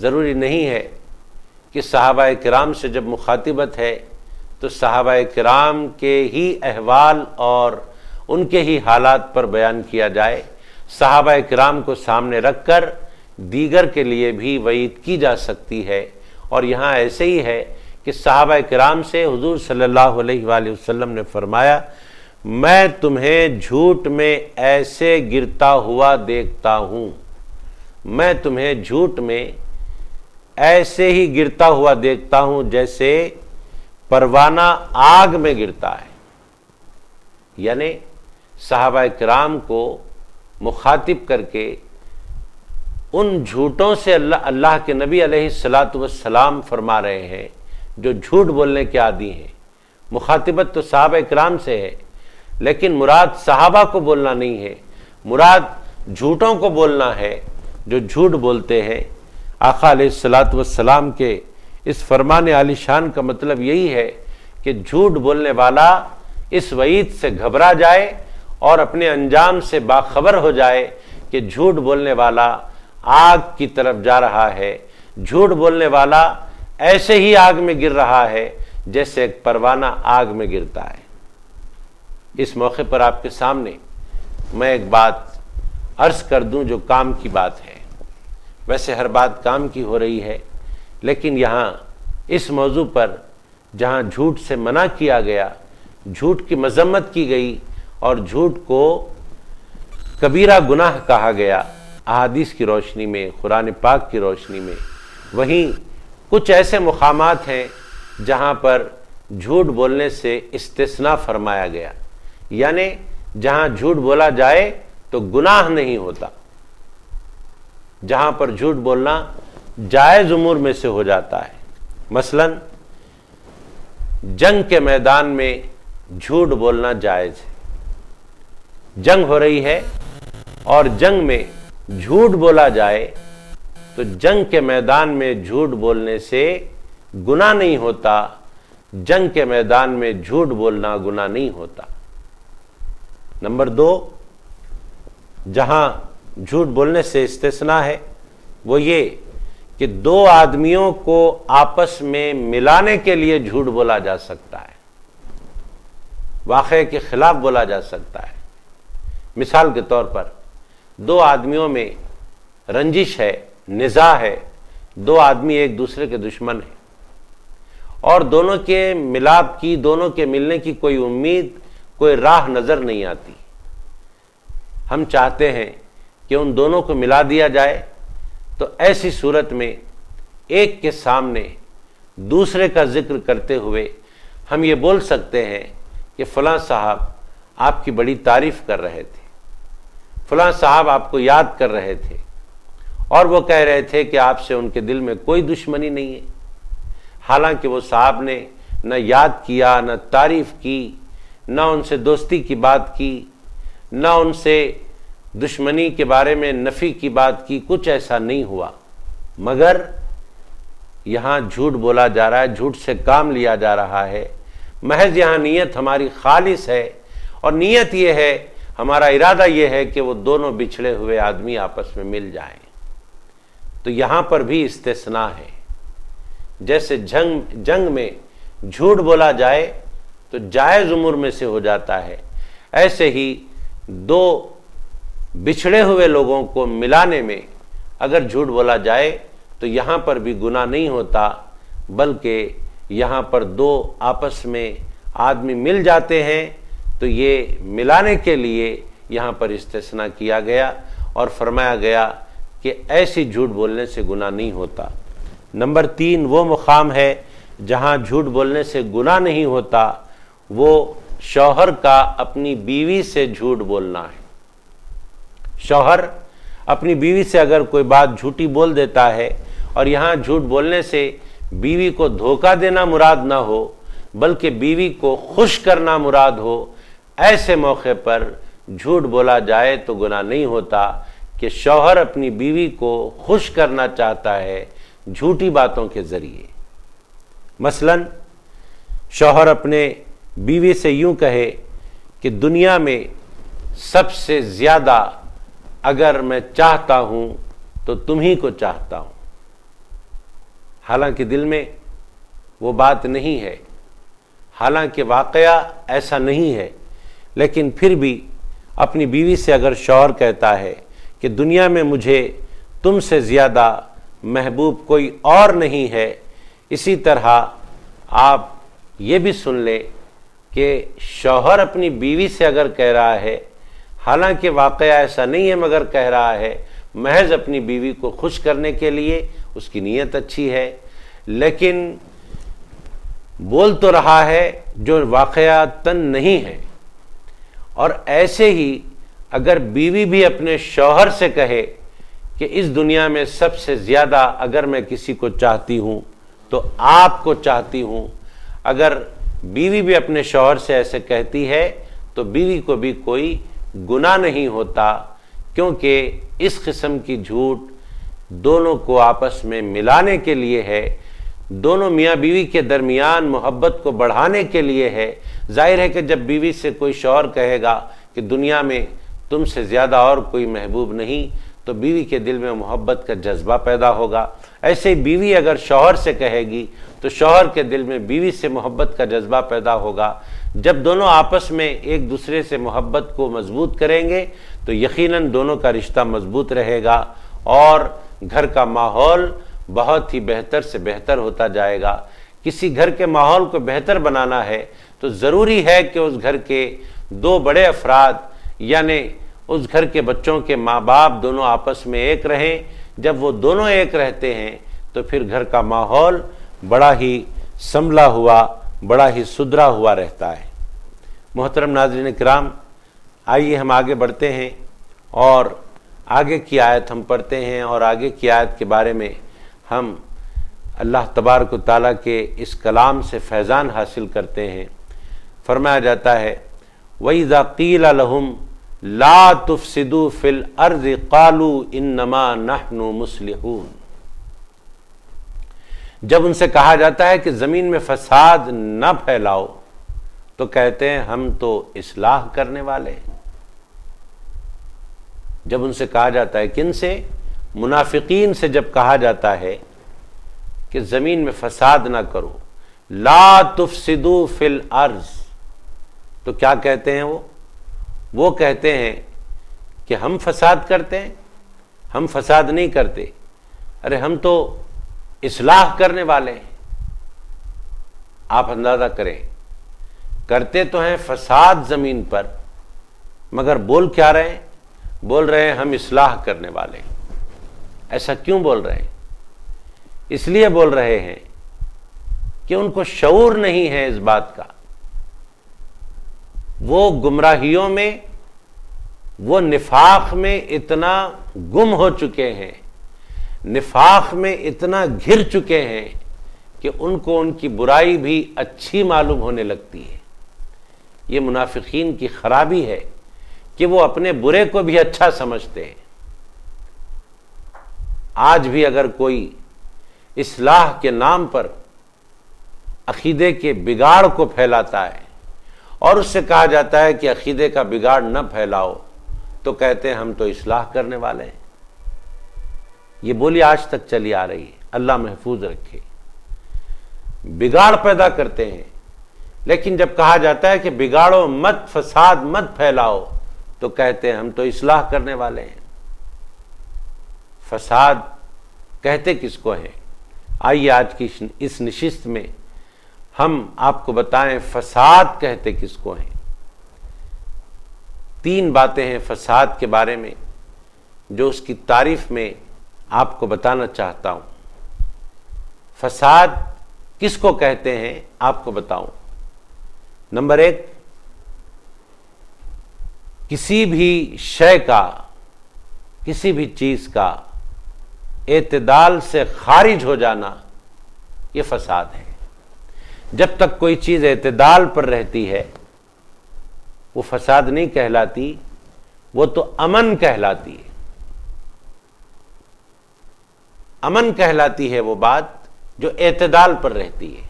ضروری نہیں ہے کہ صحابہ کرام سے جب مخاطبت ہے تو صحابہ کرام کے ہی احوال اور ان کے ہی حالات پر بیان کیا جائے۔ صحابہ کرام کو سامنے رکھ کر دیگر کے لیے بھی وعید کی جا سکتی ہے، اور یہاں ایسے ہی ہے کہ صحابہ کرام سے حضور صلی اللہ علیہ وآلہ وسلم نے فرمایا میں تمہیں جھوٹ میں ایسے گرتا ہوا دیکھتا ہوں، میں تمہیں جھوٹ میں ایسے ہی گرتا ہوا دیکھتا ہوں جیسے پروانہ آگ میں گرتا ہے۔ یعنی صحابہ کرام کو مخاطب کر کے ان جھوٹوں سے اللہ کے نبی علیہ الصلاۃ والسلام فرما رہے ہیں جو جھوٹ بولنے کے عادی ہیں۔ مخاطبت تو صحابہ کرام سے ہے، لیکن مراد صحابہ کو بولنا نہیں ہے، مراد جھوٹوں کو بولنا ہے جو جھوٹ بولتے ہیں۔ آقا علیہ الصلاۃ والسلام کے اس فرمان عالی شان کا مطلب یہی ہے کہ جھوٹ بولنے والا اس وعید سے گھبرا جائے اور اپنے انجام سے باخبر ہو جائے کہ جھوٹ بولنے والا آگ کی طرف جا رہا ہے، جھوٹ بولنے والا ایسے ہی آگ میں گر رہا ہے جیسے ایک پروانہ آگ میں گرتا ہے۔ اس موقع پر آپ کے سامنے میں ایک بات عرض کر دوں جو کام کی بات ہے۔ ویسے ہر بات کام کی ہو رہی ہے، لیکن یہاں اس موضوع پر جہاں جھوٹ سے منع کیا گیا، جھوٹ کی مذمت کی گئی اور جھوٹ کو کبیرہ گناہ کہا گیا احادیث کی روشنی میں، قرآن پاک کی روشنی میں، وہیں کچھ ایسے مقامات ہیں جہاں پر جھوٹ بولنے سے استثناء فرمایا گیا، یعنی جہاں جھوٹ بولا جائے تو گناہ نہیں ہوتا، جہاں پر جھوٹ بولنا جائز امور میں سے ہو جاتا ہے۔ مثلا جنگ کے میدان میں جھوٹ بولنا جائز ہے، جنگ ہو رہی ہے اور جنگ میں جھوٹ بولا جائے تو جنگ کے میدان میں جھوٹ بولنے سے گناہ نہیں ہوتا، جنگ کے میدان میں جھوٹ بولنا گناہ نہیں ہوتا۔ نمبر 2، جہاں جھوٹ بولنے سے استثناء ہے وہ یہ کہ 2 آدمیوں کو آپس میں ملانے کے لیے جھوٹ بولا جا سکتا ہے، واقعے کے خلاف بولا جا سکتا ہے۔ مثال کے طور پر 2 آدمیوں میں رنجش ہے، نزاع ہے، 2 آدمی ایک دوسرے کے دشمن ہیں اور دونوں کے ملاپ کی، دونوں کے ملنے کی کوئی امید، کوئی راہ نظر نہیں آتی۔ ہم چاہتے ہیں کہ ان دونوں کو ملا دیا جائے، تو ایسی صورت میں ایک کے سامنے دوسرے کا ذکر کرتے ہوئے ہم یہ بول سکتے ہیں کہ فلاں صاحب آپ کی بڑی تعریف کر رہے تھے، فلاں صاحب آپ کو یاد کر رہے تھے، اور وہ کہہ رہے تھے کہ آپ سے ان کے دل میں کوئی دشمنی نہیں ہے، حالانکہ وہ صاحب نے نہ یاد کیا، نہ تعریف کی، نہ ان سے دوستی کی بات کی، نہ ان سے دشمنی کے بارے میں نفی کی بات کی، کچھ ایسا نہیں ہوا، مگر یہاں جھوٹ بولا جا رہا ہے، جھوٹ سے کام لیا جا رہا ہے۔ محض یہاں نیت ہماری خالص ہے، اور نیت یہ ہے، ہمارا ارادہ یہ ہے کہ وہ دونوں بچھڑے ہوئے آدمی آپس میں مل جائیں، تو یہاں پر بھی استثناء ہے۔ جیسے جنگ میں جھوٹ بولا جائے تو جائز امور میں سے ہو جاتا ہے، ایسے ہی 2 بچھڑے ہوئے لوگوں کو ملانے میں اگر جھوٹ بولا جائے تو یہاں پر بھی گناہ نہیں ہوتا، بلکہ یہاں پر 2 آپس میں آدمی مل جاتے ہیں تو یہ ملانے کے لیے یہاں پر استثناء کیا گیا اور فرمایا گیا کہ ایسی جھوٹ بولنے سے گناہ نہیں ہوتا۔ نمبر 3، وہ مقام ہے جہاں جھوٹ بولنے سے گناہ نہیں ہوتا، وہ شوہر کا اپنی بیوی سے جھوٹ بولنا ہے۔ شوہر اپنی بیوی سے اگر کوئی بات جھوٹی بول دیتا ہے، اور یہاں جھوٹ بولنے سے بیوی کو دھوکہ دینا مراد نہ ہو بلکہ بیوی کو خوش کرنا مراد ہو، ایسے موقع پر جھوٹ بولا جائے تو گناہ نہیں ہوتا کہ شوہر اپنی بیوی کو خوش کرنا چاہتا ہے جھوٹی باتوں کے ذریعے۔ مثلا شوہر اپنے بیوی سے یوں کہے کہ دنیا میں سب سے زیادہ اگر میں چاہتا ہوں تو تمہیں کو چاہتا ہوں، حالانکہ دل میں وہ بات نہیں ہے، حالانکہ واقعہ ایسا نہیں ہے، لیکن پھر بھی اپنی بیوی سے اگر شوہر کہتا ہے کہ دنیا میں مجھے تم سے زیادہ محبوب کوئی اور نہیں ہے، اسی طرح آپ یہ بھی سن لیں کہ شوہر اپنی بیوی سے اگر کہہ رہا ہے، حالانکہ واقعہ ایسا نہیں ہے مگر کہہ رہا ہے محض اپنی بیوی کو خوش کرنے کے لیے، اس کی نیت اچھی ہے، لیکن بول تو رہا ہے جو واقعاتاً نہیں ہے۔ اور ایسے ہی اگر بیوی بھی اپنے شوہر سے کہے کہ اس دنیا میں سب سے زیادہ اگر میں کسی کو چاہتی ہوں تو آپ کو چاہتی ہوں، اگر بیوی بھی اپنے شوہر سے ایسے کہتی ہے تو بیوی کو بھی کوئی گناہ نہیں ہوتا، کیونکہ اس قسم کی جھوٹ دونوں کو آپس میں ملانے کے لیے ہے، دونوں میاں بیوی کے درمیان محبت کو بڑھانے کے لیے ہے۔ ظاہر ہے کہ جب بیوی سے کوئی شوہر کہے گا کہ دنیا میں تم سے زیادہ اور کوئی محبوب نہیں، تو بیوی کے دل میں محبت کا جذبہ پیدا ہوگا۔ ایسے ہی بیوی اگر شوہر سے کہے گی تو شوہر کے دل میں بیوی سے محبت کا جذبہ پیدا ہوگا۔ جب دونوں آپس میں ایک دوسرے سے محبت کو مضبوط کریں گے تو یقیناً دونوں کا رشتہ مضبوط رہے گا اور گھر کا ماحول بہت ہی بہتر سے بہتر ہوتا جائے گا۔ کسی گھر کے ماحول کو بہتر بنانا ہے تو ضروری ہے کہ اس گھر کے 2 بڑے افراد یعنی اس گھر کے بچوں کے ماں باپ دونوں آپس میں ایک رہیں۔ جب وہ دونوں ایک رہتے ہیں تو پھر گھر کا ماحول بڑا ہی سنبھلا ہوا، بڑا ہی سدھرا ہوا رہتا ہے۔ محترم ناظرین کرام، آئیے ہم آگے بڑھتے ہیں اور آگے کی آیت ہم پڑھتے ہیں، اور آگے کی آیت کے بارے میں ہم اللہ تبارک و تعالیٰ کے اس کلام سے فیضان حاصل کرتے ہیں۔ فرمایا جاتا ہے وَإِذَا قِيلَ لَهُمْ لَا تُفْسِدُوا فِي الْأَرْضِ قَالُوا إِنَّمَا نَحْنُ مُصْلِحُونَ۔ جب ان سے کہا جاتا ہے کہ زمین میں فساد نہ پھیلاؤ تو کہتے ہیں ہم تو اصلاح کرنے والے ہیں۔ جب ان سے کہا جاتا ہے، کن سے؟ منافقین سے جب کہا جاتا ہے کہ زمین میں فساد نہ کرو، لا تفسدوا فی الارض، تو کیا کہتے ہیں وہ کہتے ہیں کہ ہم فساد کرتے ہیں؟ ہم فساد نہیں کرتے، ارے ہم تو اصلاح کرنے والے ہیں۔ آپ اندازہ کریں، کرتے تو ہیں فساد زمین پر، مگر بول کیا رہے ہیں؟ بول رہے ہیں ہم اصلاح کرنے والے ہیں۔ ایسا کیوں بول رہے ہیں؟ اس لیے بول رہے ہیں کہ ان کو شعور نہیں ہے اس بات کا، وہ گمراہیوں میں، وہ نفاق میں اتنا گم ہو چکے ہیں، نفاق میں اتنا گھر چکے ہیں کہ ان کو ان کی برائی بھی اچھی معلوم ہونے لگتی ہے۔ یہ منافقین کی خرابی ہے کہ وہ اپنے برے کو بھی اچھا سمجھتے ہیں۔ آج بھی اگر کوئی اصلاح کے نام پر عقیدے کے بگاڑ کو پھیلاتا ہے اور اس سے کہا جاتا ہے کہ عقیدے کا بگاڑ نہ پھیلاؤ، تو کہتے ہیں ہم تو اصلاح کرنے والے ہیں۔ یہ بولی آج تک چلی آ رہی ہے، اللہ محفوظ رکھے۔ بگاڑ پیدا کرتے ہیں، لیکن جب کہا جاتا ہے کہ بگاڑو مت، فساد مت پھیلاؤ، تو کہتے ہیں ہم تو اصلاح کرنے والے ہیں۔ فساد کہتے کس کو ہیں؟ آئیے آج کی اس نشست میں ہم آپ کو بتائیں فساد کہتے کس کو ہیں۔ 3 باتیں ہیں فساد کے بارے میں جو اس کی تعریف میں آپ کو بتانا چاہتا ہوں۔ فساد کس کو کہتے ہیں آپ کو بتاؤں۔ نمبر 1، کسی بھی شے کا، کسی بھی چیز کا اعتدال سے خارج ہو جانا، یہ فساد ہے۔ جب تک کوئی چیز اعتدال پر رہتی ہے وہ فساد نہیں کہلاتی، وہ تو امن کہلاتی ہے۔ امن کہلاتی ہے وہ بات جو اعتدال پر رہتی ہے،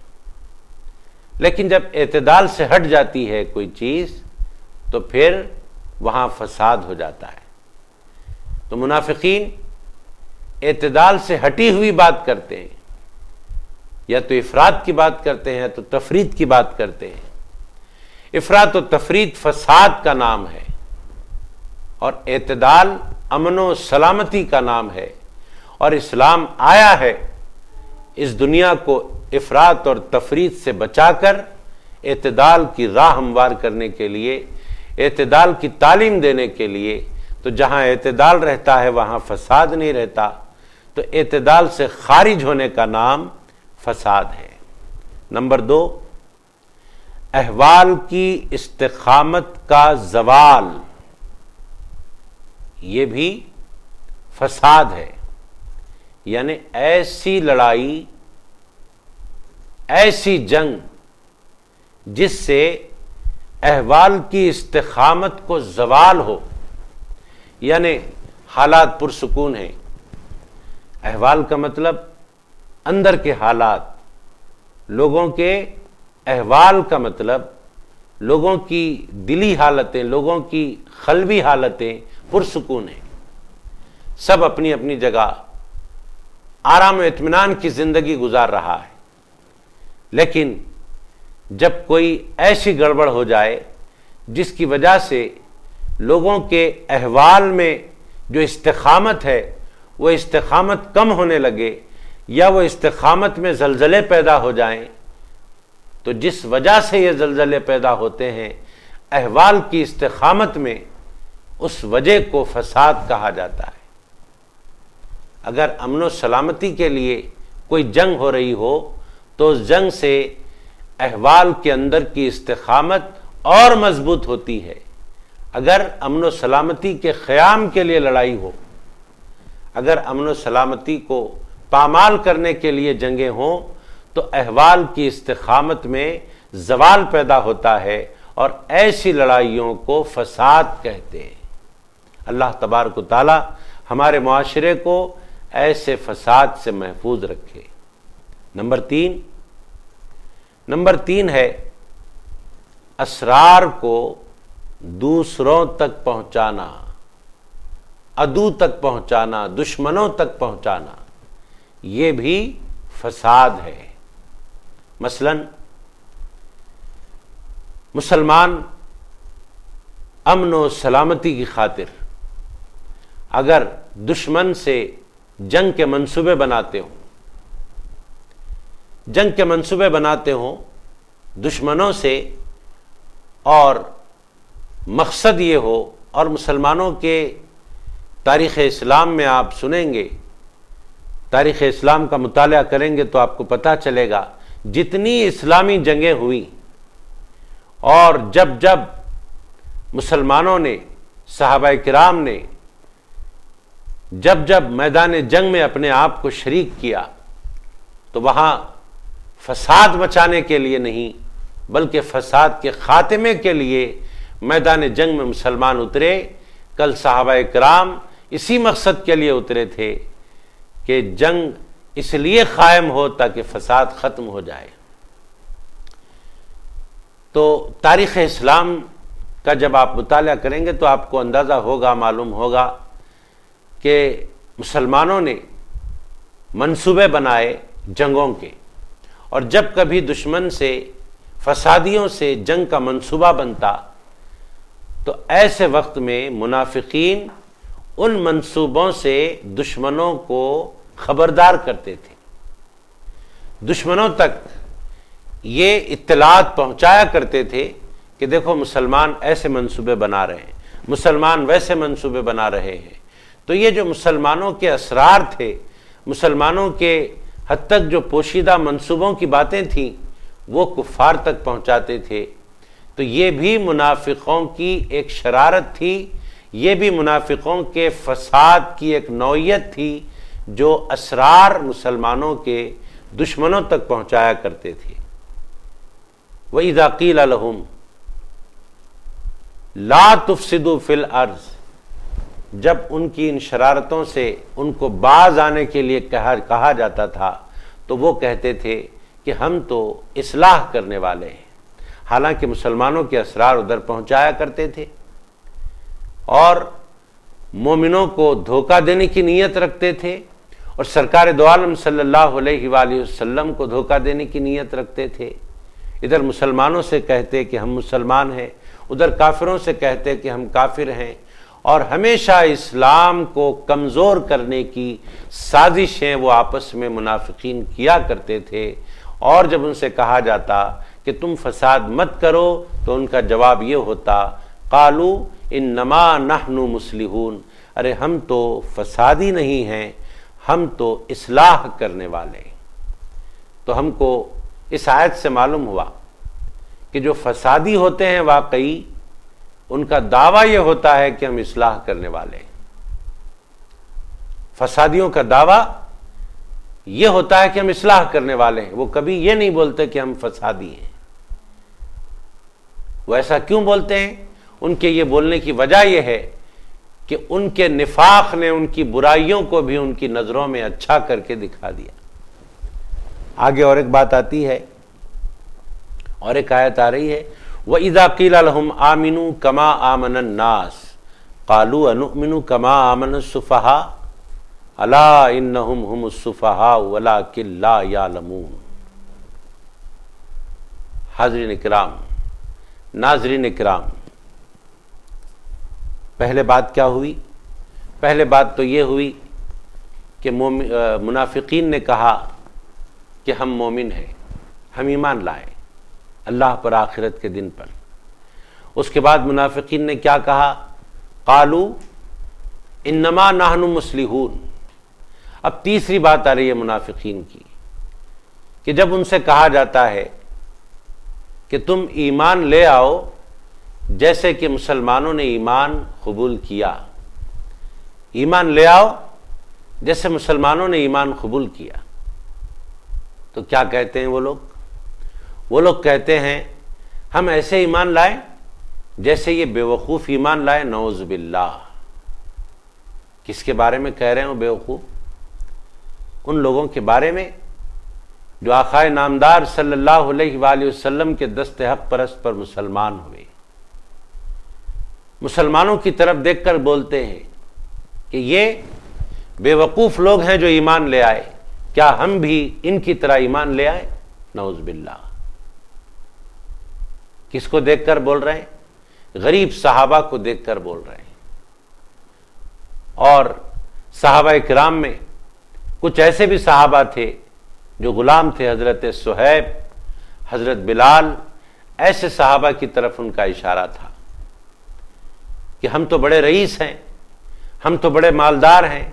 لیکن جب اعتدال سے ہٹ جاتی ہے کوئی چیز تو پھر وہاں فساد ہو جاتا ہے۔ تو منافقین اعتدال سے ہٹی ہوئی بات کرتے ہیں، یا تو افراط کی بات کرتے ہیں یا تو تفریط کی بات کرتے ہیں۔ افراط و تفریط فساد کا نام ہے، اور اعتدال امن و سلامتی کا نام ہے، اور اسلام آیا ہے اس دنیا کو افراط اور تفریط سے بچا کر اعتدال کی راہ ہموار کرنے کے لیے، اعتدال کی تعلیم دینے کے لیے۔ تو جہاں اعتدال رہتا ہے وہاں فساد نہیں رہتا، تو اعتدال سے خارج ہونے کا نام فساد ہے۔ نمبر 2، احوال کی استقامت کا زوال، یہ بھی فساد ہے۔ یعنی ایسی لڑائی، ایسی جنگ جس سے احوال کی استقامت کو زوال ہو، یعنی حالات پرسکون ہیں۔ احوال کا مطلب اندر کے حالات، لوگوں کے احوال کا مطلب لوگوں کی دلی حالتیں، لوگوں کی قلبی حالتیں پرسکون ہیں، سب اپنی اپنی جگہ آرام و اطمینان کی زندگی گزار رہا ہے۔ لیکن جب کوئی ایسی گڑبڑ ہو جائے جس کی وجہ سے لوگوں کے احوال میں جو استقامت ہے وہ استقامت کم ہونے لگے، یا وہ استقامت میں زلزلے پیدا ہو جائیں، تو جس وجہ سے یہ زلزلے پیدا ہوتے ہیں احوال کی استقامت میں، اس وجہ کو فساد کہا جاتا ہے۔ اگر امن و سلامتی کے لیے کوئی جنگ ہو رہی ہو تو اس جنگ سے احوال کے اندر کی استقامت اور مضبوط ہوتی ہے۔ اگر امن و سلامتی کے قیام کے لیے لڑائی ہو، اگر امن و سلامتی کو پامال کرنے کے لیے جنگیں ہوں، تو احوال کی استقامت میں زوال پیدا ہوتا ہے، اور ایسی لڑائیوں کو فساد کہتے ہیں۔ اللہ تبارک و تعالی ہمارے معاشرے کو ایسے فساد سے محفوظ رکھے۔ نمبر تین ہے اسرار کو دوسروں تک پہنچانا، عدو تک پہنچانا، دشمنوں تک پہنچانا، یہ بھی فساد ہے۔ مثلا مسلمان امن و سلامتی کی خاطر اگر دشمن سے جنگ کے منصوبے بناتے ہوں دشمنوں سے، اور مقصد یہ ہو، اور مسلمانوں کے تاریخ اسلام میں آپ سنیں گے، تاریخ اسلام کا مطالعہ کریں گے تو آپ کو پتہ چلے گا جتنی اسلامی جنگیں ہوئی اور جب مسلمانوں نے، صحابہ کرام نے جب میدان جنگ میں اپنے آپ کو شریک کیا تو وہاں فساد مچانے کے لیے نہیں بلکہ فساد کے خاتمے کے لیے میدان جنگ میں مسلمان اترے۔ کل صحابہ کرام اسی مقصد کے لیے اترے تھے کہ جنگ اس لیے قائم ہو تاکہ فساد ختم ہو جائے۔ تو تاریخ اسلام کا جب آپ مطالعہ کریں گے تو آپ کو اندازہ ہوگا، معلوم ہوگا کہ مسلمانوں نے منصوبے بنائے جنگوں کے، اور جب کبھی دشمن سے، فسادیوں سے جنگ کا منصوبہ بنتا تو ایسے وقت میں منافقین ان منصوبوں سے دشمنوں کو خبردار کرتے تھے، دشمنوں تک یہ اطلاعات پہنچایا کرتے تھے کہ دیکھو مسلمان ایسے منصوبے بنا رہے ہیں، مسلمان ویسے منصوبے بنا رہے ہیں۔ تو یہ جو مسلمانوں کے اسرار تھے، مسلمانوں کے حد تک جو پوشیدہ منصوبوں کی باتیں تھیں وہ کفار تک پہنچاتے تھے۔ تو یہ بھی منافقوں کی ایک شرارت تھی، یہ بھی منافقوں کے فساد کی ایک نوعیت تھی جو اسرار مسلمانوں کے دشمنوں تک پہنچایا کرتے تھے۔ وَإِذَا قِيلَ لَهُمْ لَا تُفْسِدُوا فِي الْأَرْضِ، جب ان کی ان شرارتوں سے ان کو باز آنے کے لیے کہا جاتا تھا تو وہ کہتے تھے کہ ہم تو اصلاح کرنے والے ہیں، حالانکہ مسلمانوں کے اسرار ادھر پہنچایا کرتے تھے اور مومنوں کو دھوکہ دینے کی نیت رکھتے تھے، اور سرکار دو عالم صلی اللہ علیہ وآلہ وسلم کو دھوکہ دینے کی نیت رکھتے تھے۔ ادھر مسلمانوں سے کہتے کہ ہم مسلمان ہیں، ادھر کافروں سے کہتے کہ ہم کافر ہیں، اور ہمیشہ اسلام کو کمزور کرنے کی سازشیں وہ آپس میں منافقین کیا کرتے تھے۔ اور جب ان سے کہا جاتا کہ تم فساد مت کرو تو ان کا جواب یہ ہوتا قالوا انما نحن مصلحون، ارے ہم تو فسادی نہیں ہیں، ہم تو اصلاح کرنے والے۔ تو ہم کو اس آیت سے معلوم ہوا کہ جو فسادی ہوتے ہیں واقعی ان کا دعویٰ یہ ہوتا ہے کہ ہم اصلاح کرنے والے ہیں۔ فسادیوں کا دعویٰ یہ ہوتا ہے کہ ہم اصلاح کرنے والے ہیں، وہ کبھی یہ نہیں بولتے کہ ہم فسادی ہیں۔ وہ ایسا کیوں بولتے ہیں؟ ان کے یہ بولنے کی وجہ یہ ہے کہ ان کے نفاق نے ان کی برائیوں کو بھی ان کی نظروں میں اچھا کر کے دکھا دیا۔ آگے اور ایک بات آتی ہے، اور ایک آیت آ رہی ہے وَإِذَا قِيلَ لَهُمْ آمِنُوا كَمَا آمَنَ النَّاسُ قَالُوا أَنُؤْمِنُ كَمَا آمَنَ السُّفَهَاءُ أَلَا إِنَّهُمْ هُمُ السُّفَهَاءُ وَلَكِنْ لَا يَعْلَمُونَ۔ حاضرین اکرام، ناظرین اکرام، پہلے بات کیا ہوئی؟ پہلے بات تو یہ ہوئی کہ منافقین نے کہا کہ ہم مومن ہیں، ہم ایمان لائے اللہ پر، آخرت کے دن پر۔ اس کے بعد منافقین نے کیا کہا؟ قالوا انما نحن مصلحون۔ اب تیسری بات آ رہی ہے منافقین کی کہ جب ان سے کہا جاتا ہے کہ تم ایمان لے آؤ جیسے کہ مسلمانوں نے ایمان قبول کیا، ایمان لے آؤ جیسے مسلمانوں نے ایمان قبول کیا، تو کیا کہتے ہیں وہ لوگ کہتے ہیں ہم ایسے ایمان لائے جیسے یہ بے وقوف ایمان لائے، نعوذ باللہ۔ کس کے بارے میں کہہ رہے ہوں بے وقوف؟ ان لوگوں کے بارے میں جو آقائے نامدار صلی اللہ علیہ وآلہ وسلم کے دست حق پرست پر مسلمان ہوئے، مسلمانوں کی طرف دیکھ کر بولتے ہیں کہ یہ بے وقوف لوگ ہیں جو ایمان لے آئے، کیا ہم بھی ان کی طرح ایمان لے آئے؟ نعوذ باللہ۔ کس کو دیکھ کر بول رہے ہیں؟ غریب صحابہ کو دیکھ کر بول رہے ہیں۔ اور صحابہ کرام میں کچھ ایسے بھی صحابہ تھے جو غلام تھے، حضرت صہیب، حضرت بلال، ایسے صحابہ کی طرف ان کا اشارہ تھا کہ ہم تو بڑے رئیس ہیں، ہم تو بڑے مالدار ہیں،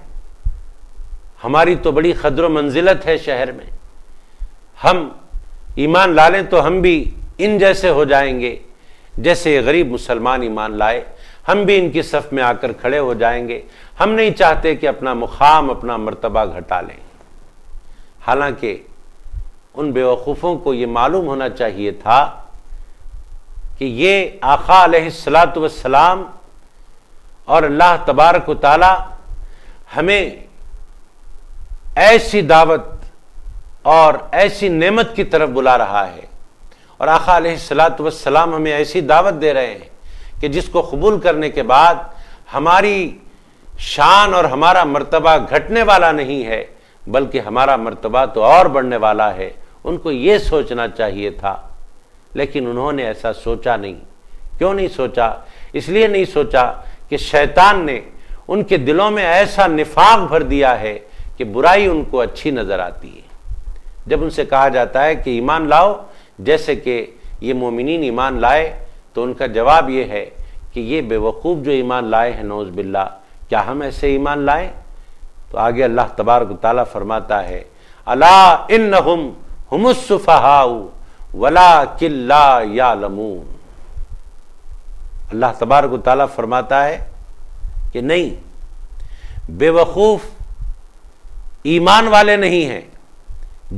ہماری تو بڑی قدر و منزلت ہے شہر میں، ہم ایمان لا لیں تو ہم بھی ان جیسے ہو جائیں گے جیسے یہ غریب مسلمان ایمان لائے، ہم بھی ان کی صف میں آ کر کھڑے ہو جائیں گے، ہم نہیں چاہتے کہ اپنا مقام، اپنا مرتبہ گھٹا لیں۔ حالانکہ ان بیوقوفوں کو یہ معلوم ہونا چاہیے تھا کہ یہ آقا علیہ الصلاۃ والسلام اور اللہ تبارک و تعالی ہمیں ایسی دعوت اور ایسی نعمت کی طرف بلا رہا ہے، اور آقا علیہ الصلاۃ والسلام ہمیں ایسی دعوت دے رہے ہیں کہ جس کو قبول کرنے کے بعد ہماری شان اور ہمارا مرتبہ گھٹنے والا نہیں ہے، بلکہ ہمارا مرتبہ تو اور بڑھنے والا ہے۔ ان کو یہ سوچنا چاہیے تھا، لیکن انہوں نے ایسا سوچا نہیں۔ کیوں نہیں سوچا؟ اس لیے نہیں سوچا کہ شیطان نے ان کے دلوں میں ایسا نفاق بھر دیا ہے کہ برائی ان کو اچھی نظر آتی ہے۔ جب ان سے کہا جاتا ہے کہ ایمان لاؤ جیسے کہ یہ مومنین ایمان لائے، تو ان کا جواب یہ ہے کہ یہ بے وقوف جو ایمان لائے ہیں، نعوذ باللہ، کیا ہم ایسے ایمان لائیں؟ تو آگے اللہ تبارک و تعالیٰ فرماتا ہے، الا انہم ہم السفہاء ولکن لا یعلمون۔ اللہ تبارک و تعالیٰ فرماتا ہے کہ نہیں، بے وقوف ایمان والے نہیں ہیں،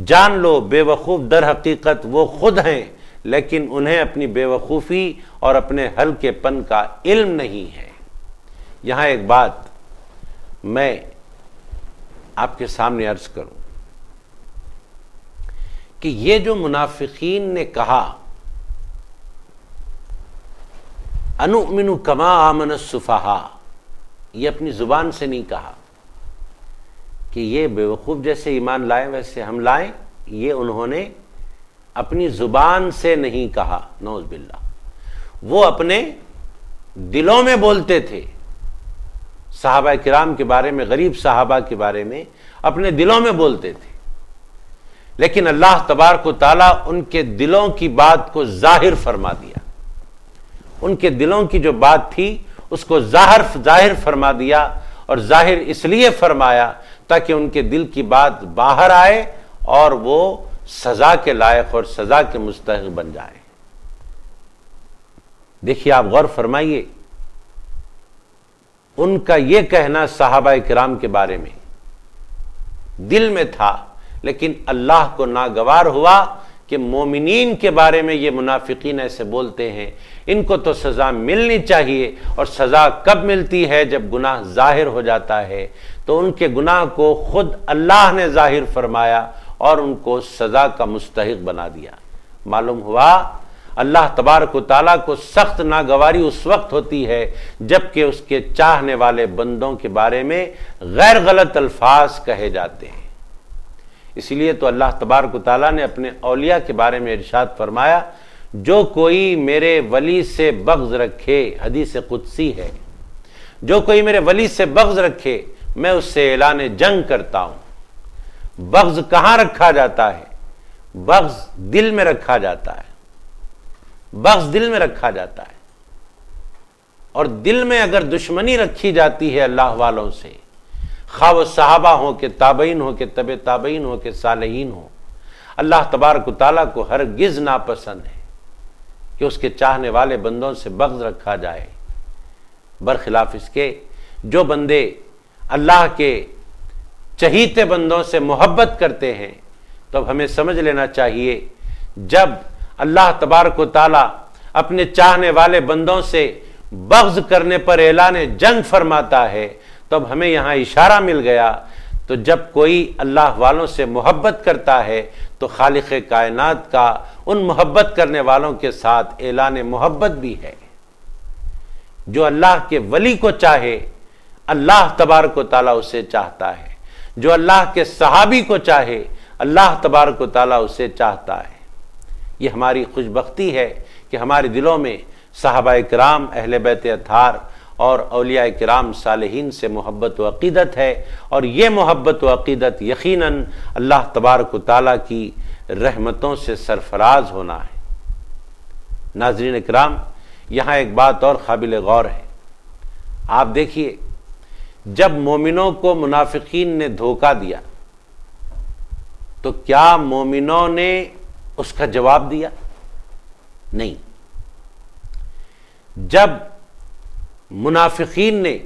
جان لو بے وقوف در حقیقت وہ خود ہیں، لیکن انہیں اپنی بے وقوفی اور اپنے ہلکے پن کا علم نہیں ہے۔ یہاں ایک بات میں آپ کے سامنے عرض کروں کہ یہ جو منافقین نے کہا انؤمن کما آمن السفہاء، یہ اپنی زبان سے نہیں کہا کہ یہ بے وقوف جیسے ایمان لائیں ویسے ہم لائیں، یہ انہوں نے اپنی زبان سے نہیں کہا، نعوذ باللہ، وہ اپنے دلوں میں بولتے تھے۔ صحابہ کرام کے بارے میں، غریب صحابہ کے بارے میں اپنے دلوں میں بولتے تھے، لیکن اللہ تبارک و تعالیٰ ان کے دلوں کی بات کو ظاہر فرما دیا۔ ان کے دلوں کی جو بات تھی اس کو ظاہر فرما دیا، اور ظاہر اس لیے فرمایا تاکہ ان کے دل کی بات باہر آئے اور وہ سزا کے لائق اور سزا کے مستحق بن جائے۔ دیکھیے، آپ غور فرمائیے، ان کا یہ کہنا صحابہ کرام کے بارے میں دل میں تھا، لیکن اللہ کو ناگوار ہوا کہ مومنین کے بارے میں یہ منافقین ایسے بولتے ہیں، ان کو تو سزا ملنی چاہیے، اور سزا کب ملتی ہے؟ جب گناہ ظاہر ہو جاتا ہے۔ تو ان کے گناہ کو خود اللہ نے ظاہر فرمایا اور ان کو سزا کا مستحق بنا دیا۔ معلوم ہوا اللہ تبارک و تعالیٰ کو سخت ناگواری اس وقت ہوتی ہے جب کہ اس کے چاہنے والے بندوں کے بارے میں غیر غلط الفاظ کہے جاتے ہیں۔ اسی لیے تو اللہ تبارک و تعالیٰ نے اپنے اولیاء کے بارے میں ارشاد فرمایا، جو کوئی میرے ولی سے بغض رکھے، حدیث قدسی ہے، جو کوئی میرے ولی سے بغض رکھے میں اس سے اعلان جنگ کرتا ہوں۔ بغض کہاں رکھا جاتا ہے؟ بغض دل میں رکھا جاتا ہے، بغض دل میں رکھا جاتا ہے، اور دل میں اگر دشمنی رکھی جاتی ہے اللہ والوں سے، خواہ وہ صحابہ ہوں کہ تابعین ہوں کہ تبع تابعین ہوں کہ صالحین ہوں، اللہ تبارک و تعالیٰ کو ہرگز ناپسند ہے کہ اس کے چاہنے والے بندوں سے بغض رکھا جائے۔ برخلاف اس کے جو بندے اللہ کے چہیتے بندوں سے محبت کرتے ہیں، تو اب ہمیں سمجھ لینا چاہیے، جب اللہ تبارک و تعالیٰ اپنے چاہنے والے بندوں سے بغض کرنے پر اعلان جنگ فرماتا ہے، تو اب ہمیں یہاں اشارہ مل گیا تو جب کوئی اللہ والوں سے محبت کرتا ہے تو خالق کائنات کا ان محبت کرنے والوں کے ساتھ اعلان محبت بھی ہے۔ جو اللہ کے ولی کو چاہے اللہ تبارک و تعالیٰ اسے چاہتا ہے، جو اللہ کے صحابی کو چاہے اللہ تبارک و تعالیٰ اسے چاہتا ہے۔ یہ ہماری خوش بختی ہے کہ ہمارے دلوں میں صحابہ کرام، اہل بیت اطہار اور اولیاء کرام صالحین سے محبت و عقیدت ہے، اور یہ محبت و عقیدت یقیناً اللہ تبارک و تعالیٰ کی رحمتوں سے سرفراز ہونا ہے۔ ناظرین اکرام، یہاں ایک بات اور قابل غور ہے۔ آپ دیکھیے، جب مومنوں کو منافقین نے دھوکہ دیا تو کیا مومنوں نے اس کا جواب دیا؟ نہیں۔ جب منافقین نے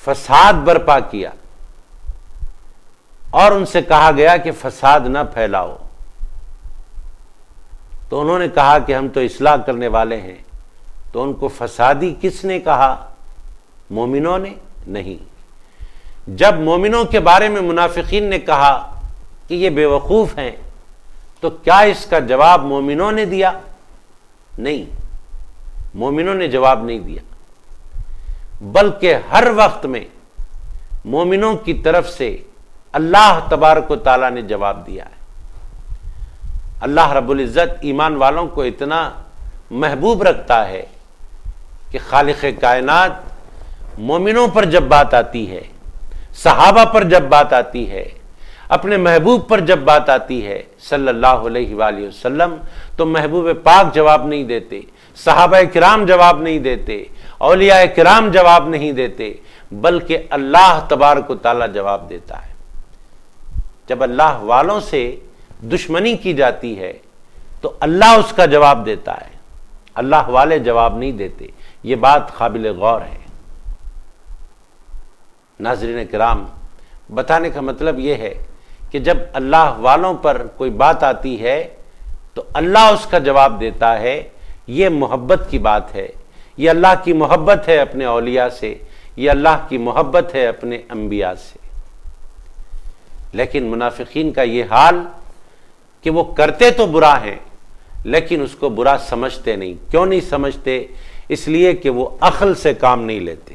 فساد برپا کیا اور ان سے کہا گیا کہ فساد نہ پھیلاؤ، تو انہوں نے کہا کہ ہم تو اصلاح کرنے والے ہیں، تو ان کو فسادی کس نے کہا؟ مومنوں نے؟ نہیں۔ جب مومنوں کے بارے میں منافقین نے کہا کہ یہ بے وقوف ہیں، تو کیا اس کا جواب مومنوں نے دیا؟ نہیں، مومنوں نے جواب نہیں دیا، بلکہ ہر وقت میں مومنوں کی طرف سے اللہ تبارک و تعالیٰ نے جواب دیا ہے۔ اللہ رب العزت ایمان والوں کو اتنا محبوب رکھتا ہے کہ خالق کائنات مومنوں پر جب بات آتی ہے، صحابہ پر جب بات آتی ہے، اپنے محبوب پر جب بات آتی ہے صلی اللہ علیہ وآلہ وسلم، تو محبوب پاک جواب نہیں دیتے، صحابہ کرام جواب نہیں دیتے، اولیاء کرام جواب نہیں دیتے، بلکہ اللہ تبارک و تعالیٰ جواب دیتا ہے۔ جب اللہ والوں سے دشمنی کی جاتی ہے تو اللہ اس کا جواب دیتا ہے، اللہ والے جواب نہیں دیتے۔ یہ بات قابل غور ہے۔ ناظرین کرام، بتانے کا مطلب یہ ہے کہ جب اللہ والوں پر کوئی بات آتی ہے تو اللہ اس کا جواب دیتا ہے۔ یہ محبت کی بات ہے، یہ اللہ کی محبت ہے اپنے اولیاء سے، یہ اللہ کی محبت ہے اپنے انبیاء سے۔ لیکن منافقین کا یہ حال کہ وہ کرتے تو برا ہیں لیکن اس کو برا سمجھتے نہیں۔ کیوں نہیں سمجھتے؟ اس لیے کہ وہ عقل سے کام نہیں لیتے۔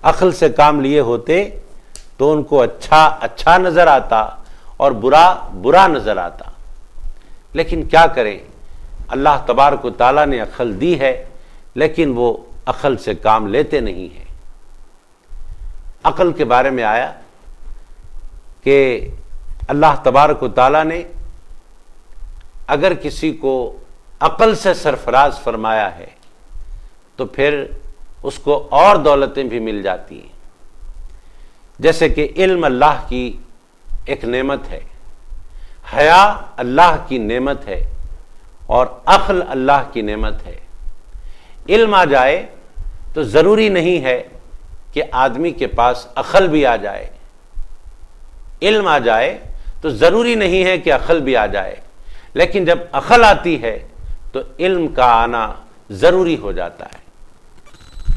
عقل سے کام لیے ہوتے تو ان کو اچھا اچھا نظر آتا اور برا برا نظر آتا۔ لیکن کیا کریں، اللہ تبارک و تعالیٰ نے عقل دی ہے لیکن وہ عقل سے کام لیتے نہیں ہیں۔ عقل کے بارے میں آیا کہ اللہ تبارک و تعالیٰ نے اگر کسی کو عقل سے سرفراز فرمایا ہے تو پھر اس کو اور دولتیں بھی مل جاتی ہیں، جیسے کہ علم اللہ کی ایک نعمت ہے، حیا اللہ کی نعمت ہے، اور عقل اللہ کی نعمت ہے۔ علم آ جائے تو ضروری نہیں ہے کہ آدمی کے پاس عقل بھی آ جائے، علم آ جائے تو ضروری نہیں ہے کہ عقل بھی آ جائے، لیکن جب عقل آتی ہے تو علم کا آنا ضروری ہو جاتا ہے۔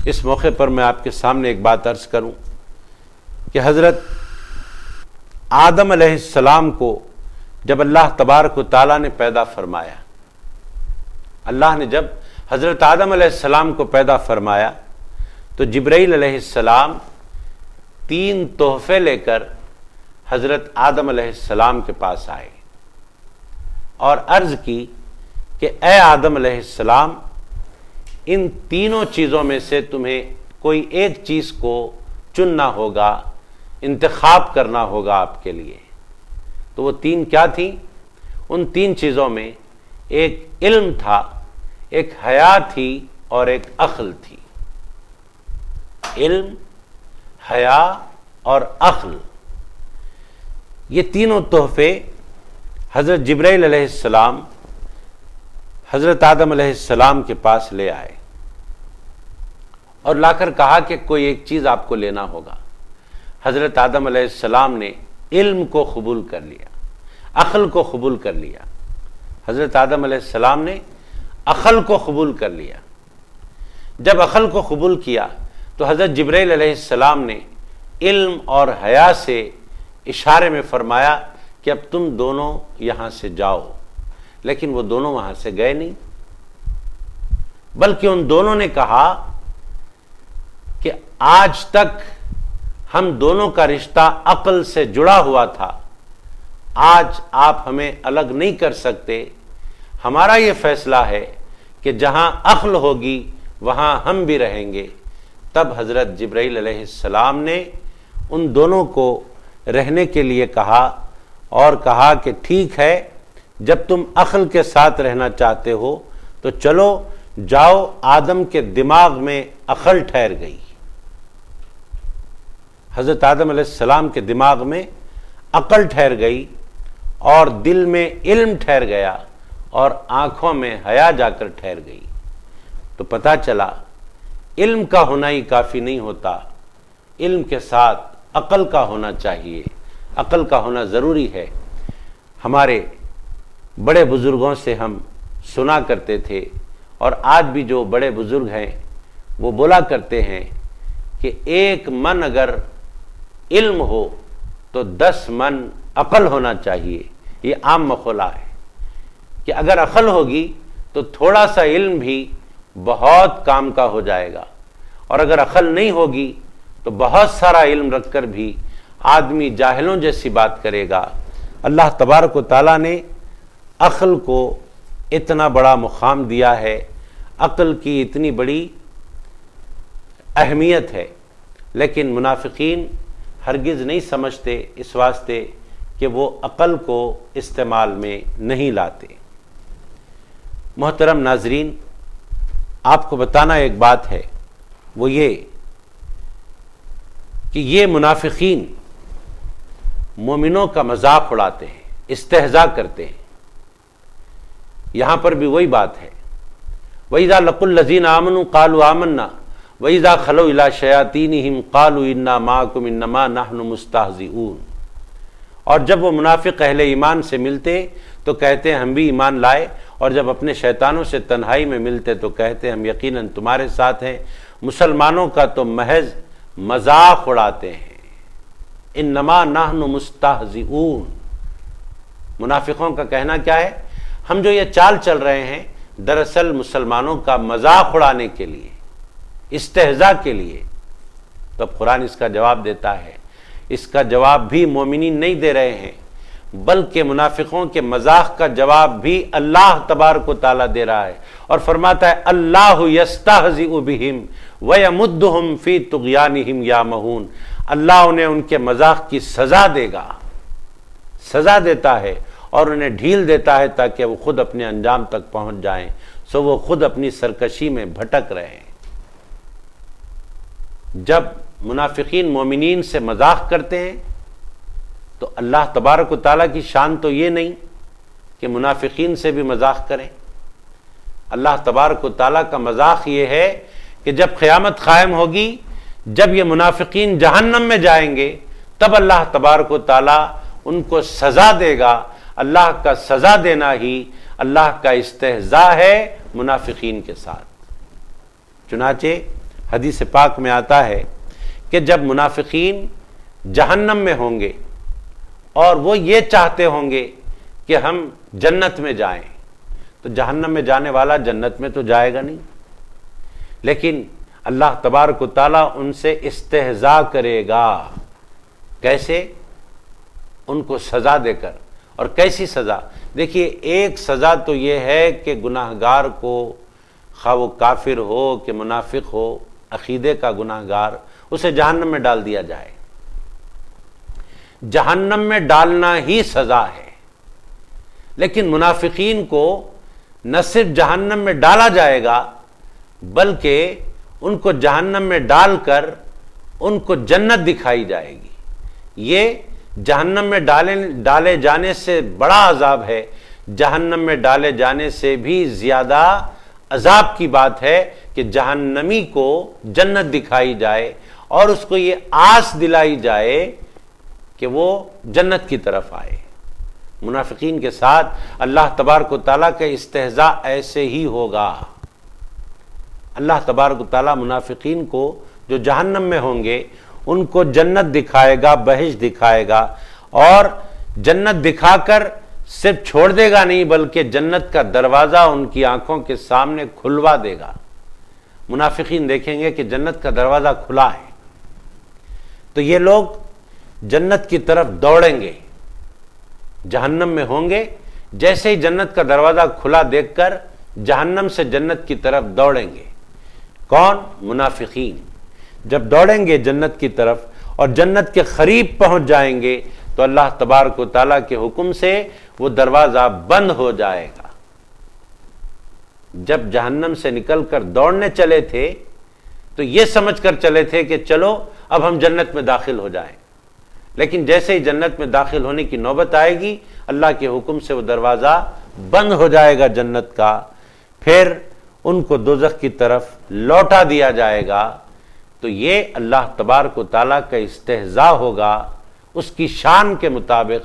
اس موقع پر میں آپ کے سامنے ایک بات عرض کروں کہ حضرت آدم علیہ السلام کو جب اللہ تبارک و تعالیٰ نے پیدا فرمایا، اللہ نے جب حضرت آدم علیہ السلام کو پیدا فرمایا تو جبرائیل علیہ السلام 3 تحفے لے کر حضرت آدم علیہ السلام کے پاس آئے اور عرض کی کہ اے آدم علیہ السلام، ان تینوں چیزوں میں سے تمہیں کوئی ایک چیز کو چننا ہوگا، انتخاب کرنا ہوگا آپ کے لیے۔ تو وہ 3 کیا تھیں؟ ان 3 چیزوں میں ایک علم تھا، ایک حیا تھی اور ایک عقل تھی۔ علم، حیا اور عقل، یہ تینوں تحفے حضرت جبرائیل علیہ السلام حضرت آدم علیہ السلام کے پاس لے آئے اور لا کر کہا کہ کوئی ایک چیز آپ کو لینا ہوگا۔ حضرت آدم علیہ السلام نے علم کو قبول کر لیا، عقل کو قبول کر لیا۔ حضرت آدم علیہ السلام نے عقل کو قبول کر لیا۔ جب عقل کو قبول کیا تو حضرت جبرائیل علیہ السلام نے علم اور حیا سے اشارے میں فرمایا کہ اب تم دونوں یہاں سے جاؤ، لیکن وہ دونوں وہاں سے گئے نہیں، بلکہ ان دونوں نے کہا کہ آج تک ہم دونوں کا رشتہ عقل سے جڑا ہوا تھا، آج آپ ہمیں الگ نہیں کر سکتے، ہمارا یہ فیصلہ ہے کہ جہاں عقل ہوگی وہاں ہم بھی رہیں گے۔ تب حضرت جبرائیل علیہ السلام نے ان دونوں کو رہنے کے لیے کہا اور کہا کہ ٹھیک ہے، جب تم عقل کے ساتھ رہنا چاہتے ہو تو چلو جاؤ۔ آدم کے دماغ میں عقل ٹھہر گئی، حضرت آدم علیہ السلام کے دماغ میں عقل ٹھہر گئی اور دل میں علم ٹھہر گیا اور آنکھوں میں حیا جا کر ٹھہر گئی۔ تو پتہ چلا علم کا ہونا ہی کافی نہیں ہوتا، علم کے ساتھ عقل کا ہونا چاہیے، عقل کا ہونا ضروری ہے۔ ہمارے بڑے بزرگوں سے ہم سنا کرتے تھے، اور آج بھی جو بڑے بزرگ ہیں وہ بولا کرتے ہیں کہ 1 من اگر علم ہو تو 10 من عقل ہونا چاہیے۔ یہ عام مقولہ ہے کہ اگر عقل ہوگی تو تھوڑا سا علم بھی بہت کام کا ہو جائے گا، اور اگر عقل نہیں ہوگی تو بہت سارا علم رکھ کر بھی آدمی جاہلوں جیسی بات کرے گا۔ اللہ تبارک و تعالیٰ نے عقل کو اتنا بڑا مقام دیا ہے، عقل کی اتنی بڑی اہمیت ہے، لیکن منافقین ہرگز نہیں سمجھتے، اس واسطے کہ وہ عقل کو استعمال میں نہیں لاتے۔ محترم ناظرین، آپ کو بتانا ایک بات ہے، وہ یہ کہ یہ منافقین مومنوں کا مذاق اڑاتے ہیں، استہزاء کرتے ہیں۔ یہاں پر بھی وہی بات ہے، وَإِذَا لَقُوا الَّذِينَ آمَنُوا قَالُوا آمَنَّا وَإِذَا خَلَوْا إِلَىٰ شَيَاطِينِهِمْ قَالُوا إِنَّا مَعَكُمْ إِنَّمَا نَحْنُ مُسْتَهْزِئُونَ۔ اور جب وہ منافق اہل ایمان سے ملتے تو کہتے ہم بھی ایمان لائے، اور جب اپنے شیطانوں سے تنہائی میں ملتے تو کہتے ہم یقیناً تمہارے ساتھ ہیں۔ مسلمانوں کا تو محض مذاق اڑاتے ہیں، انما نحن مستہزئون۔ منافقوں کا کہنا کیا ہے؟ ہم جو یہ چال چل رہے ہیں دراصل مسلمانوں کا مذاق اڑانے کے لیے، استہزاء کے لیے۔ تو اب قرآن اس کا جواب دیتا ہے، اس کا جواب بھی مومنین نہیں دے رہے ہیں، بلکہ منافقوں کے مذاق کا جواب بھی اللہ تبارک و تعالیٰ دے رہا ہے، اور فرماتا ہے اللہ یستہزئ بہم ویمدہم فی طغیانہم یعمہون۔ اللہ انہیں ان کے مذاق کی سزا دے گا، سزا دیتا ہے اور انہیں ڈھیل دیتا ہے تاکہ وہ خود اپنے انجام تک پہنچ جائیں، سو وہ خود اپنی سرکشی میں بھٹک رہے ہیں۔ جب منافقین مومنین سے مذاق کرتے ہیں تو اللہ تبارک و تعالیٰ کی شان تو یہ نہیں کہ منافقین سے بھی مذاق کریں۔ اللہ تبارک و تعالیٰ کا مذاق یہ ہے کہ جب قیامت قائم ہوگی، جب یہ منافقین جہنم میں جائیں گے، تب اللہ تبارک و تعالیٰ ان کو سزا دے گا۔ اللہ کا سزا دینا ہی اللہ کا استہزاء ہے منافقین کے ساتھ۔ چنانچہ حدیث پاک میں آتا ہے کہ جب منافقین جہنم میں ہوں گے اور وہ یہ چاہتے ہوں گے کہ ہم جنت میں جائیں، تو جہنم میں جانے والا جنت میں تو جائے گا نہیں، لیکن اللہ تبارک و تعالیٰ ان سے استہزاء کرے گا۔ کیسے؟ ان کو سزا دے کر۔ اور کیسی سزا؟ دیکھیے، ایک سزا تو یہ ہے کہ گناہگار کو، خواہ وہ کافر ہو کہ منافق ہو، عقیدے کا گناہگار، اسے جہنم میں ڈال دیا جائے۔ جہنم میں ڈالنا ہی سزا ہے، لیکن منافقین کو نہ صرف جہنم میں ڈالا جائے گا بلکہ ان کو جہنم میں ڈال کر ان کو جنت دکھائی جائے گی۔ یہ جہنم میں ڈالے جانے سے بڑا عذاب ہے، جہنم میں ڈالے جانے سے بھی زیادہ عذاب کی بات ہے کہ جہنمی کو جنت دکھائی جائے اور اس کو یہ آس دلائی جائے کہ وہ جنت کی طرف آئے۔ منافقین کے ساتھ اللہ تبارک و تعالیٰ کا استہزاء ایسے ہی ہوگا۔ اللہ تبارک و تعالیٰ منافقین کو جو جہنم میں ہوں گے ان کو جنت دکھائے گا، بہشت دکھائے گا، اور جنت دکھا کر صرف چھوڑ دے گا نہیں بلکہ جنت کا دروازہ ان کی آنکھوں کے سامنے کھلوا دے گا۔ منافقین دیکھیں گے کہ جنت کا دروازہ کھلا ہے تو یہ لوگ جنت کی طرف دوڑیں گے، جہنم میں ہوں گے، جیسے ہی جنت کا دروازہ کھلا دیکھ کر جہنم سے جنت کی طرف دوڑیں گے۔ کون؟ منافقین۔ جب دوڑیں گے جنت کی طرف اور جنت کے قریب پہنچ جائیں گے تو اللہ تبارک و تعالیٰ کے حکم سے وہ دروازہ بند ہو جائے گا۔ جب جہنم سے نکل کر دوڑنے چلے تھے تو یہ سمجھ کر چلے تھے کہ چلو اب ہم جنت میں داخل ہو جائیں، لیکن جیسے ہی جنت میں داخل ہونے کی نوبت آئے گی اللہ کے حکم سے وہ دروازہ بند ہو جائے گا جنت کا، پھر ان کو دوزخ کی طرف لوٹا دیا جائے گا۔ تو یہ اللہ تبارک و تعالیٰ کا استہزاء ہوگا اس کی شان کے مطابق۔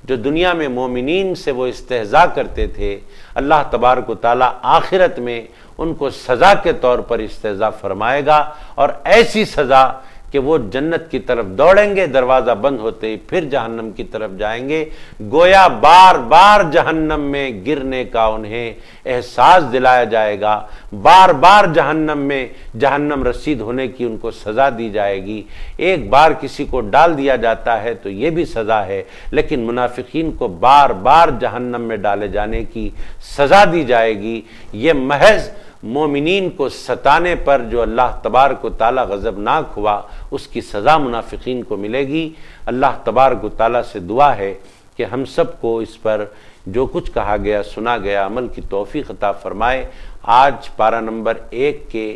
جو دنیا میں مومنین سے وہ استہزاء کرتے تھے، اللہ تبارک و تعالیٰ آخرت میں ان کو سزا کے طور پر استہزاء فرمائے گا، اور ایسی سزا کہ وہ جنت کی طرف دوڑیں گے، دروازہ بند ہوتے ہی پھر جہنم کی طرف جائیں گے، گویا بار بار جہنم میں گرنے کا انہیں احساس دلایا جائے گا، بار بار جہنم میں جہنم رسید ہونے کی ان کو سزا دی جائے گی۔ ایک بار کسی کو ڈال دیا جاتا ہے تو یہ بھی سزا ہے، لیکن منافقین کو بار بار جہنم میں ڈالے جانے کی سزا دی جائے گی۔ یہ محض مومنین کو ستانے پر جو اللہ تبارک و تعالیٰ غضبناک ہوا اس کی سزا منافقین کو ملے گی۔ اللہ تبارک و تعالیٰ سے دعا ہے کہ ہم سب کو اس پر جو کچھ کہا گیا سنا گیا عمل کی توفیق عطا فرمائے۔ آج پارہ نمبر 1 کے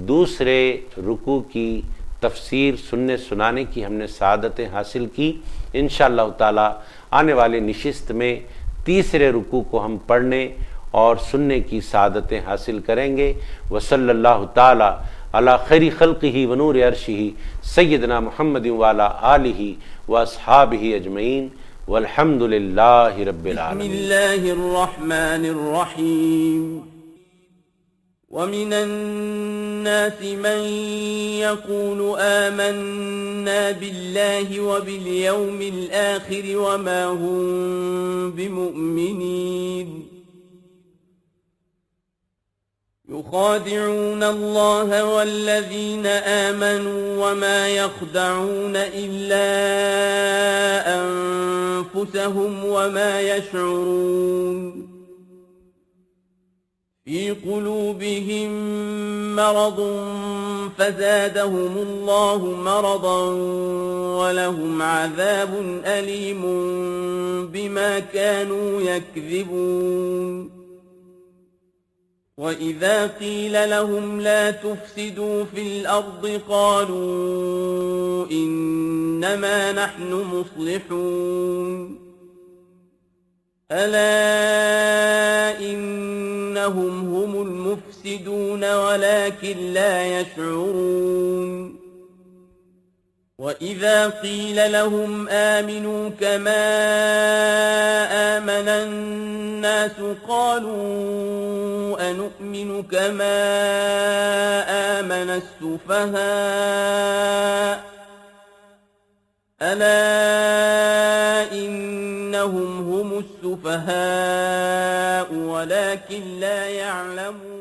دوسرے رکوع کی تفسیر سننے سنانے کی ہم نے سعادتیں حاصل کی۔ انشاءاللہ تعالیٰ آنے والے نشست میں تیسرے رکوع کو ہم پڑھنے اور سننے کی سعادتیں حاصل کریں گے۔ وصلی اللہ تعالی علی خیر خلقہ ونور عرشہ سیدنا محمد وعلی آلہ واصحابہ اجمعین والحمد للہ رب العالمین۔ بسم اللہ الرحمن الرحیم۔ ومن الناس من يقول آمنا بالله وباليوم الآخر وما هم بمؤمنين يخادعون الله والذين آمنوا وما يخدعون إلا أنفسهم وما يشعرون في قلوبهم مرض فزادهم الله مرضا ولهم عذاب أليم بما كانوا يكذبون وَإِذَا قِيلَ لَهُمْ لَا تُفْسِدُوا فِي الْأَرْضِ قَالُوا إِنَّمَا نَحْنُ مُصْلِحُونَ أَلَا إِنَّهُمْ هُمُ الْمُفْسِدُونَ وَلَكِنْ لَا يَشْعُرُونَ وَإِذَا قِيلَ لَهُمْ آمِنُوا كَمَا آمَنَ النَّاسُ قَالُوا أَنُؤْمِنُ كَمَا آمَنَ السُّفَهَاءُ أَلَا إِنَّهُمْ هُمُ السُّفَهَاءُ وَلَكِنْ لَا يَعْلَمُونَ